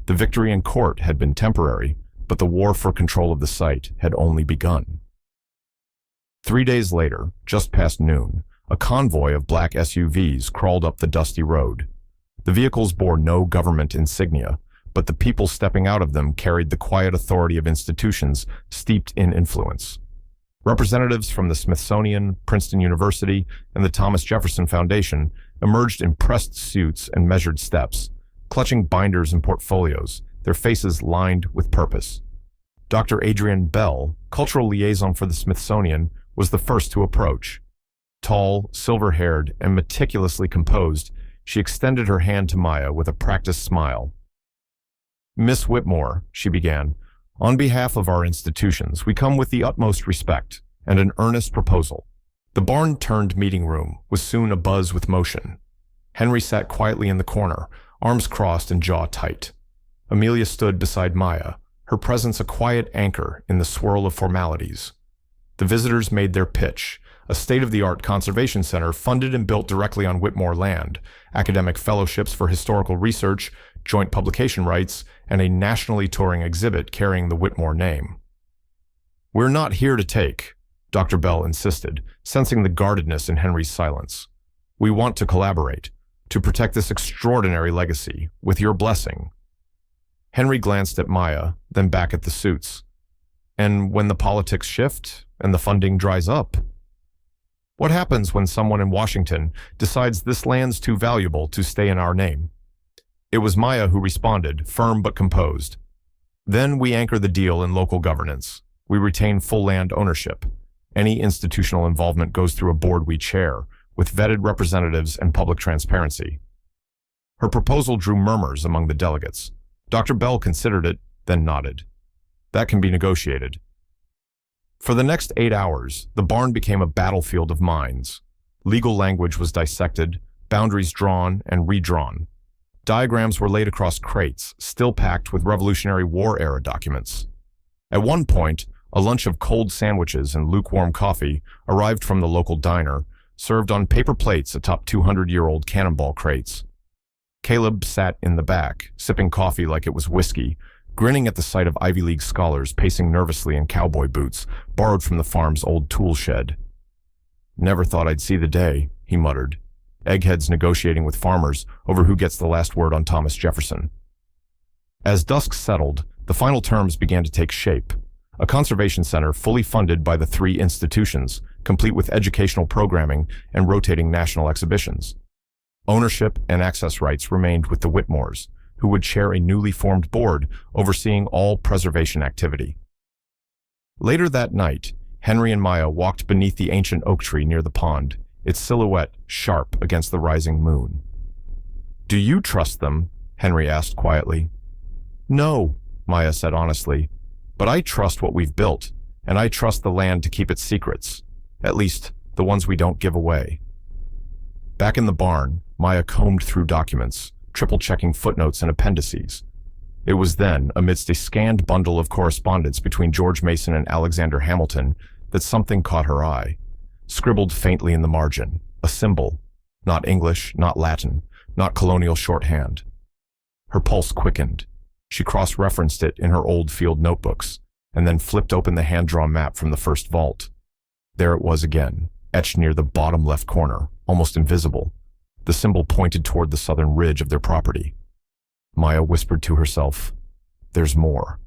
The victory in court had been temporary, but the war for control of the site had only begun. 3 days later, just past noon, a convoy of black SUVs crawled up the dusty road. The vehicles bore no government insignia, but the people stepping out of them carried the quiet authority of institutions steeped in influence. Representatives from the Smithsonian, Princeton University, and the Thomas Jefferson Foundation emerged in pressed suits and measured steps, clutching binders and portfolios, their faces lined with purpose. Dr. Adrienne Bell, cultural liaison for the Smithsonian, was the first to approach. Tall, silver-haired, and meticulously composed, she extended her hand to Maya with a practiced smile. "Miss Whitmore," she began, "on behalf of our institutions, we come with the utmost respect and an earnest proposal." The barn-turned meeting room was soon abuzz with motion. Henry sat quietly in the corner, arms crossed and jaw tight. Amelia stood beside Maya, her presence a quiet anchor in the swirl of formalities. The visitors made their pitch: a state-of-the-art conservation center funded and built directly on Whitmore land, academic fellowships for historical research, joint publication rights, and a nationally touring exhibit carrying the Whitmore name. "We're not here to take," Dr. Bell insisted, sensing the guardedness in Henry's silence. "We want to collaborate, to protect this extraordinary legacy, with your blessing." Henry glanced at Maya, then back at the suits. "And when the politics shift and the funding dries up? What happens when someone in Washington decides this land's too valuable to stay in our name?" It was Maya who responded, firm but composed. "Then we anchor the deal in local governance. We retain full land ownership. Any institutional involvement goes through a board we chair, with vetted representatives and public transparency." Her proposal drew murmurs among the delegates. Dr. Bell considered it, then nodded. "That can be negotiated." For the next 8 hours, the barn became a battlefield of minds. Legal language was dissected, boundaries drawn and redrawn. Diagrams were laid across crates, still packed with Revolutionary War-era documents. At one point, a lunch of cold sandwiches and lukewarm coffee arrived from the local diner, served on paper plates atop 200-year-old cannonball crates. Caleb sat in the back, sipping coffee like it was whiskey, grinning at the sight of Ivy League scholars pacing nervously in cowboy boots, borrowed from the farm's old tool shed. "Never thought I'd see the day," he muttered. Eggheads negotiating with farmers over who gets the last word on Thomas Jefferson. As dusk settled, the final terms began to take shape. A conservation center fully funded by the 3 institutions, complete with educational programming and rotating national exhibitions. Ownership and access rights remained with the Whitmores, who would chair a newly formed board overseeing all preservation activity. Later that night, Henry and Maya walked beneath the ancient oak tree near the pond, its silhouette sharp against the rising moon. "Do you trust them?" Henry asked quietly. "No," Maya said honestly, "but I trust what we've built, and I trust the land to keep its secrets, at least the ones we don't give away." Back in the barn, Maya combed through documents, triple-checking footnotes and appendices. It was then, amidst a scanned bundle of correspondence between George Mason and Alexander Hamilton, that something caught her eye. Scribbled faintly in the margin, a symbol, not English, not Latin, not colonial shorthand. Her pulse quickened. She cross-referenced it in her old field notebooks, and then flipped open the hand-drawn map from the first vault. There it was again, etched near the bottom left corner, almost invisible. The symbol pointed toward the southern ridge of their property. Maya whispered to herself, "There's more."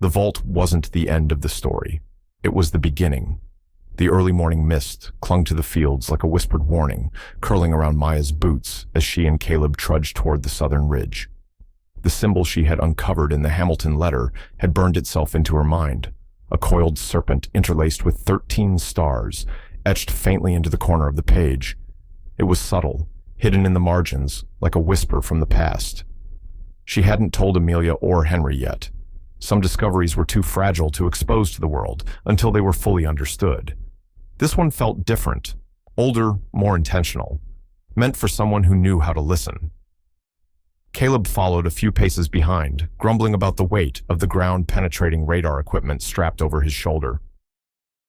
The vault wasn't the end of the story. It was the beginning. The early morning mist clung to the fields like a whispered warning, curling around Maya's boots as she and Caleb trudged toward the southern ridge. The symbol she had uncovered in the Hamilton letter had burned itself into her mind, a coiled serpent interlaced with 13 stars, etched faintly into the corner of the page. It was subtle, hidden in the margins, like a whisper from the past. She hadn't told Amelia or Henry yet. Some discoveries were too fragile to expose to the world until they were fully understood. This one felt different, older, more intentional, meant for someone who knew how to listen. Caleb followed a few paces behind, grumbling about the weight of the ground-penetrating radar equipment strapped over his shoulder.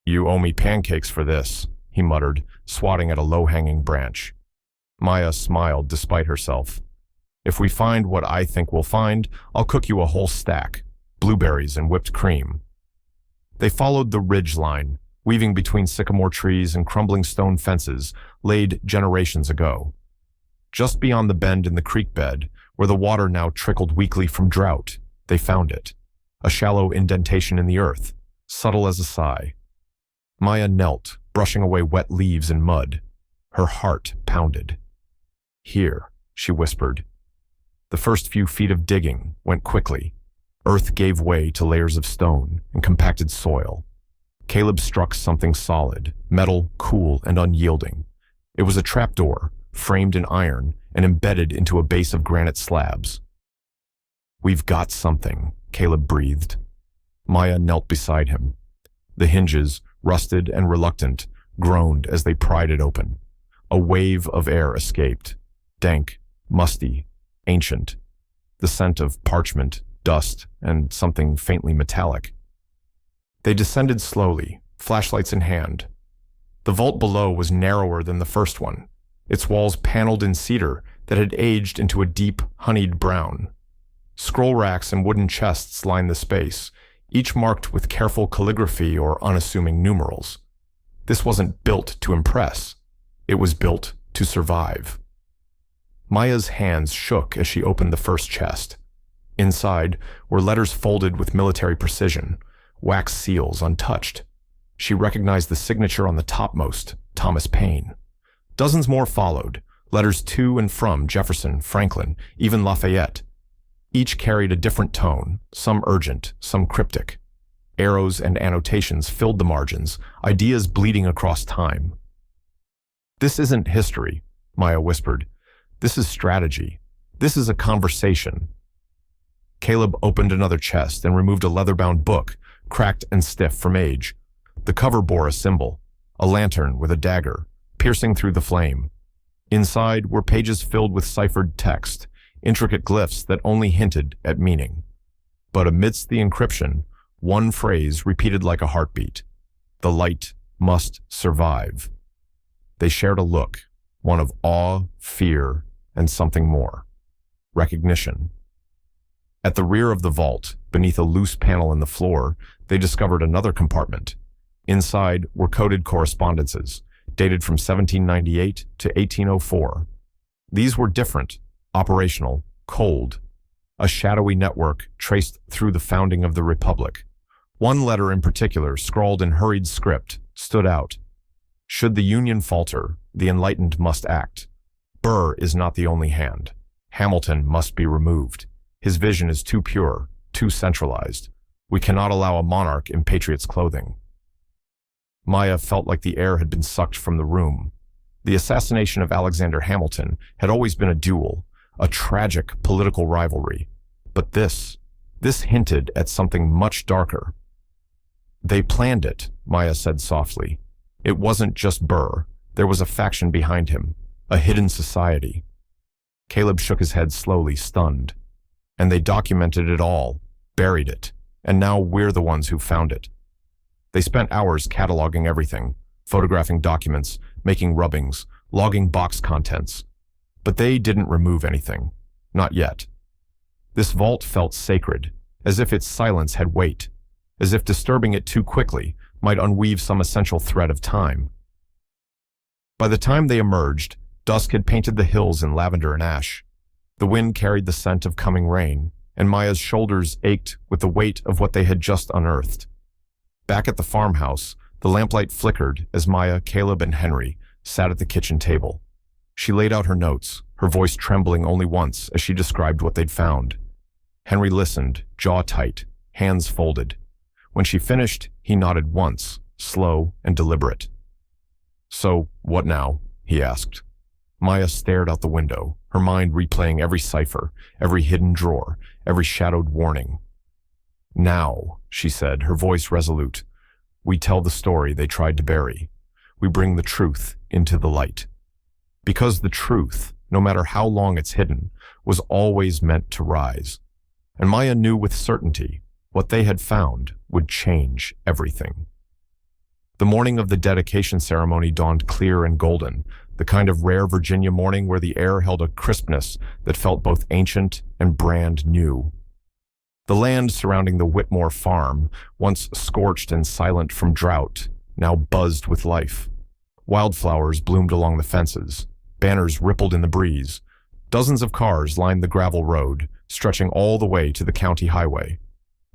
"You owe me pancakes for this," he muttered, swatting at a low-hanging branch. Maya smiled despite herself. "If we find what I think we'll find, I'll cook you a whole stack, blueberries and whipped cream." They followed the ridge line, weaving between sycamore trees and crumbling stone fences laid generations ago. Just beyond the bend in the creek bed, where the water now trickled weakly from Drought, they found it, a shallow indentation in the earth, subtle as a sigh. Maya knelt, brushing away wet leaves and mud. Her heart pounded. "Here," she whispered. The first few feet of digging went quickly. Earth gave way to layers of stone and compacted soil. Caleb struck something solid, metal, cool, and unyielding. It was a trapdoor, framed in iron and embedded into a base of granite slabs. "We've got something," Caleb breathed. Maya knelt beside him. The hinges, rusted and reluctant, groaned as they pried it open. A wave of air escaped, dank, musty, ancient, the scent of parchment, dust, and something faintly metallic. They descended slowly, flashlights in hand. The vault below was narrower than the first one, its walls paneled in cedar that had aged into a deep, honeyed brown. Scroll racks and wooden chests lined the space, each marked with careful calligraphy or unassuming numerals. This wasn't built to impress. It was built to survive. Maya's hands shook as she opened the first chest. Inside were letters folded with military precision, wax seals untouched. She recognized the signature on the topmost, Thomas Paine. Dozens more followed, letters to and from Jefferson, Franklin, even Lafayette. Each carried a different tone, some urgent, some cryptic. Arrows and annotations filled the margins, ideas bleeding across time. "This isn't history," Maya whispered. "This is strategy. This is a conversation." Caleb opened another chest and removed a leather-bound book, cracked and stiff from age. The cover bore a symbol, a lantern with a dagger, piercing through the flame. Inside were pages filled with ciphered text, intricate glyphs that only hinted at meaning. But amidst the encryption, one phrase repeated like a heartbeat: "The light must survive." They shared a look, one of awe, fear, and something more: recognition. At the rear of the vault, beneath a loose panel in the floor, they discovered another compartment. Inside were coded correspondences, dated from 1798 to 1804. These were different, operational, cold, a shadowy network traced through the founding of the Republic. One letter in particular, scrawled in hurried script, stood out. "Should the Union falter, the enlightened must act. Burr is not the only hand. Hamilton must be removed. His vision is too pure, too centralized. We cannot allow a monarch in patriot's clothing." Maya felt like the air had been sucked from the room. The assassination of Alexander Hamilton had always been a duel, a tragic political rivalry. But this hinted at something much darker. "They planned it," Maya said softly. "It wasn't just Burr. There was a faction behind him, a hidden society." Caleb shook his head slowly, stunned. And they documented it all, buried it, and now we're the ones who found it. They spent hours cataloging everything, photographing documents, making rubbings, logging box contents. But they didn't remove anything. Not yet. This vault felt sacred, as if its silence had weight, as if disturbing it too quickly might unweave some essential thread of time. By the time they emerged, dusk had painted the hills in lavender and ash. The wind carried the scent of coming rain, and Maya's shoulders ached with the weight of what they had just unearthed. Back at the farmhouse, the lamplight flickered as Maya, Caleb, and Henry sat at the kitchen table. She laid out her notes, her voice trembling only once as she described what they'd found. Henry listened, jaw tight, hands folded. When she finished, he nodded once, slow and deliberate. "So, what now?" he asked. Maya stared out the window, her mind replaying every cipher, every hidden drawer, every shadowed warning. "Now," she said, her voice resolute, "we tell the story they tried to bury. We bring the truth into the light. Because the truth, no matter how long it's hidden, was always meant to rise. And Maya knew with certainty what they had found would change everything." The morning of the dedication ceremony dawned clear and golden, the kind of rare Virginia morning where the air held a crispness that felt both ancient and brand new. The land surrounding the Whitmore farm, once scorched and silent from drought, now buzzed with life. Wildflowers bloomed along the fences. Banners rippled in the breeze. Dozens of cars lined the gravel road, stretching all the way to the county highway.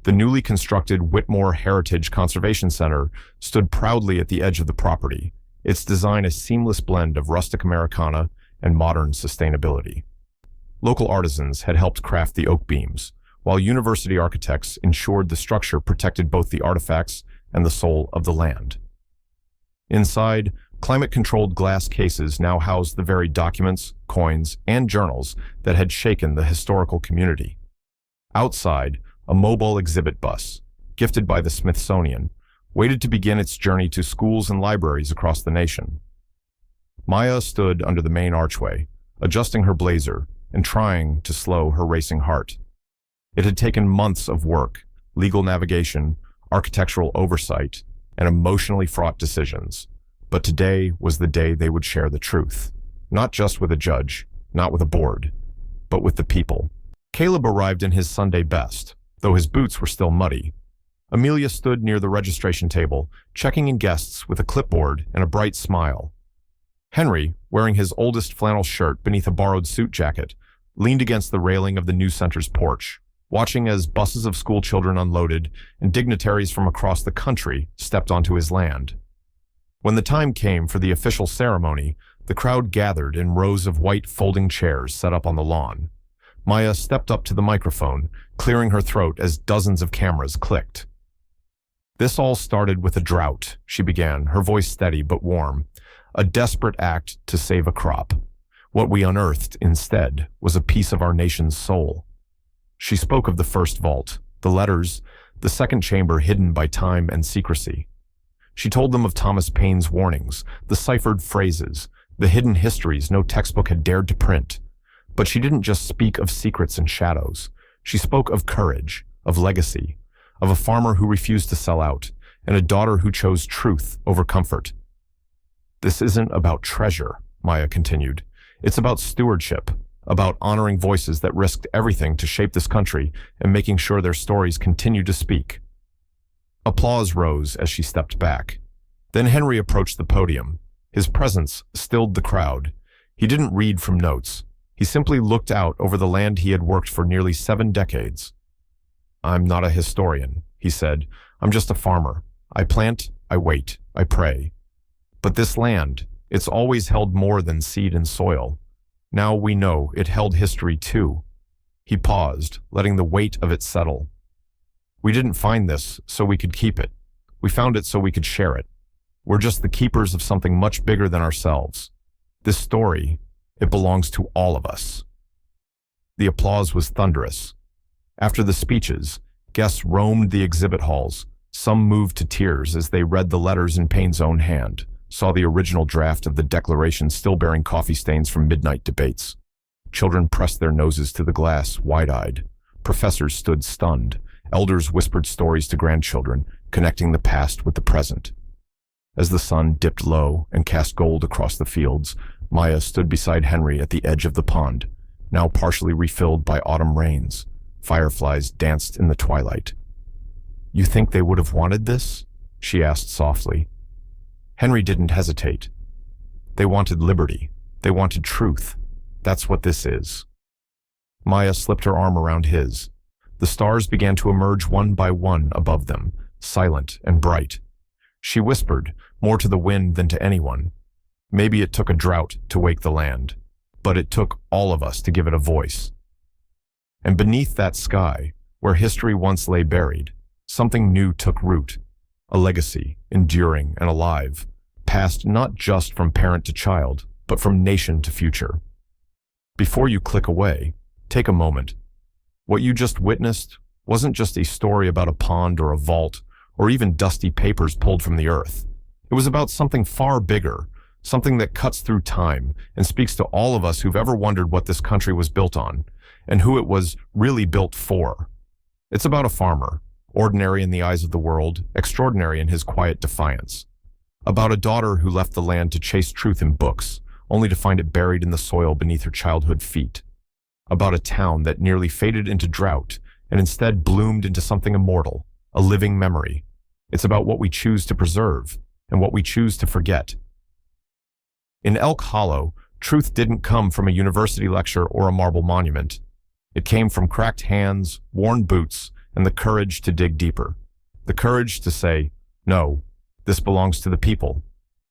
The newly constructed Whitmore Heritage Conservation Center stood proudly at the edge of the property, its design a seamless blend of rustic Americana and modern sustainability. Local artisans had helped craft the oak beams, while university architects ensured the structure protected both the artifacts and the soul of the land. Inside, climate-controlled glass cases now housed the very documents, coins, and journals that had shaken the historical community. Outside, a mobile exhibit bus, gifted by the Smithsonian, waited to begin its journey to schools and libraries across the nation. Maya stood under the main archway, adjusting her blazer and trying to slow her racing heart. It had taken months of work, legal navigation, architectural oversight, and emotionally fraught decisions. But today was the day they would share the truth, not just with a judge, not with a board, but with the people. Caleb arrived in his Sunday best, though his boots were still muddy. Amelia stood near the registration table, checking in guests with a clipboard and a bright smile. Henry, wearing his oldest flannel shirt beneath a borrowed suit jacket, leaned against the railing of the new center's porch, watching as buses of school children unloaded and dignitaries from across the country stepped onto his land. When the time came for the official ceremony, the crowd gathered in rows of white folding chairs set up on the lawn. Maya stepped up to the microphone, clearing her throat as dozens of cameras clicked. "This all started with a drought," she began, her voice steady but warm. "A desperate act to save a crop. What we unearthed instead was a piece of our nation's soul." She spoke of the first vault, the letters, the second chamber hidden by time and secrecy. She told them of Thomas Paine's warnings, the ciphered phrases, the hidden histories no textbook had dared to print. But she didn't just speak of secrets and shadows. She spoke of courage, of legacy, of a farmer who refused to sell out, and a daughter who chose truth over comfort. "This isn't about treasure," Maya continued. "It's about stewardship, about honoring voices that risked everything to shape this country and making sure their stories continue to speak." Applause rose as she stepped back. Then Henry approached the podium. His presence stilled the crowd. He didn't read from notes. He simply looked out over the land he had worked for nearly 7 decades. "I'm not a historian," he said. "I'm just a farmer. I plant, I wait, I pray. But this land, it's always held more than seed and soil. Now we know it held history too." He paused, letting the weight of it settle. "We didn't find this so we could keep it. We found it so we could share it. We're just the keepers of something much bigger than ourselves. This story, it belongs to all of us." The applause was thunderous. After the speeches, guests roamed the exhibit halls. Some moved to tears as they read the letters in Paine's own hand, saw the original draft of the Declaration still bearing coffee stains from midnight debates. Children pressed their noses to the glass, wide-eyed. Professors stood stunned. Elders whispered stories to grandchildren, connecting the past with the present. As the sun dipped low and cast gold across the fields, Maya stood beside Henry at the edge of the pond, now partially refilled by autumn rains. Fireflies danced in the twilight. "You think they would have wanted this?" she asked softly. Henry didn't hesitate. They wanted liberty. They wanted truth. That's what this is. Maya slipped her arm around his. The stars began to emerge one by one above them, silent and bright. She whispered, more to the wind than to anyone. Maybe it took a drought to wake the land, but it took all of us to give it a voice. And beneath that sky, where history once lay buried, something new took root, a legacy, enduring and alive, passed not just from parent to child, but from nation to future. Before you click away, take a moment. What you just witnessed wasn't just a story about a pond or a vault, or even dusty papers pulled from the earth. It was about something far bigger, something that cuts through time and speaks to all of us who've ever wondered what this country was built on, and who it was really built for. It's about a farmer, ordinary in the eyes of the world, extraordinary in his quiet defiance. About a daughter who left the land to chase truth in books, only to find it buried in the soil beneath her childhood feet. About a town that nearly faded into drought and instead bloomed into something immortal, a living memory. It's about what we choose to preserve and what we choose to forget. In Elk Hollow, truth didn't come from a university lecture or a marble monument. It came from cracked hands, worn boots, and the courage to dig deeper. The courage to say, no, this belongs to the people.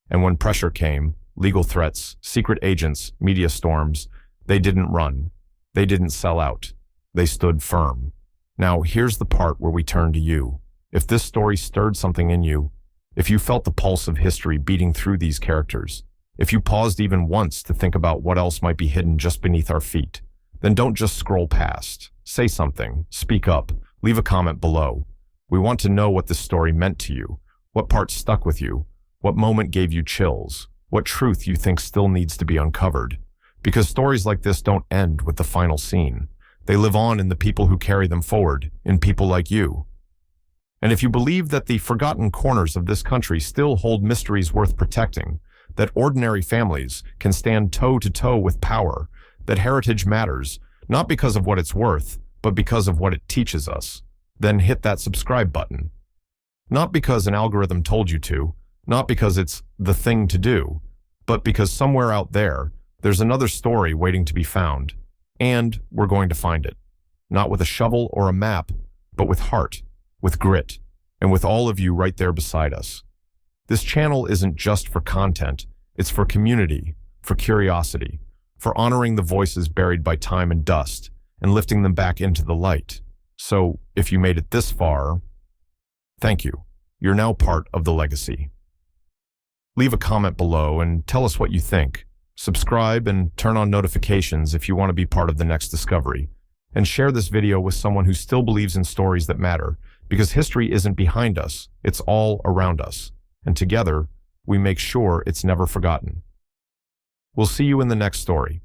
And when pressure came, legal threats, secret agents, media storms, they didn't run. They didn't sell out. They stood firm. Now, here's the part where we turn to you. If this story stirred something in you, if you felt the pulse of history beating through these characters, if you paused even once to think about what else might be hidden just beneath our feet, then don't just scroll past. Say something, speak up, leave a comment below. We want to know what this story meant to you, what part stuck with you, what moment gave you chills, what truth you think still needs to be uncovered. Because stories like this don't end with the final scene. They live on in the people who carry them forward, in people like you. And if you believe that the forgotten corners of this country still hold mysteries worth protecting, that ordinary families can stand toe-to-toe with power, that heritage matters, not because of what it's worth, but because of what it teaches us, then hit that subscribe button. Not because an algorithm told you to, not because it's the thing to do, but because somewhere out there's another story waiting to be found, and we're going to find it. Not with a shovel or a map, but with heart, with grit, and with all of you right there beside us. This channel isn't just for content, it's for community, for curiosity, for honoring the voices buried by time and dust, and lifting them back into the light. So, if you made it this far, thank you. You're now part of the legacy. Leave a comment below and tell us what you think. Subscribe and turn on notifications if you want to be part of the next discovery. And share this video with someone who still believes in stories that matter, because history isn't behind us, it's all around us. And together, we make sure it's never forgotten. We'll see you in the next story.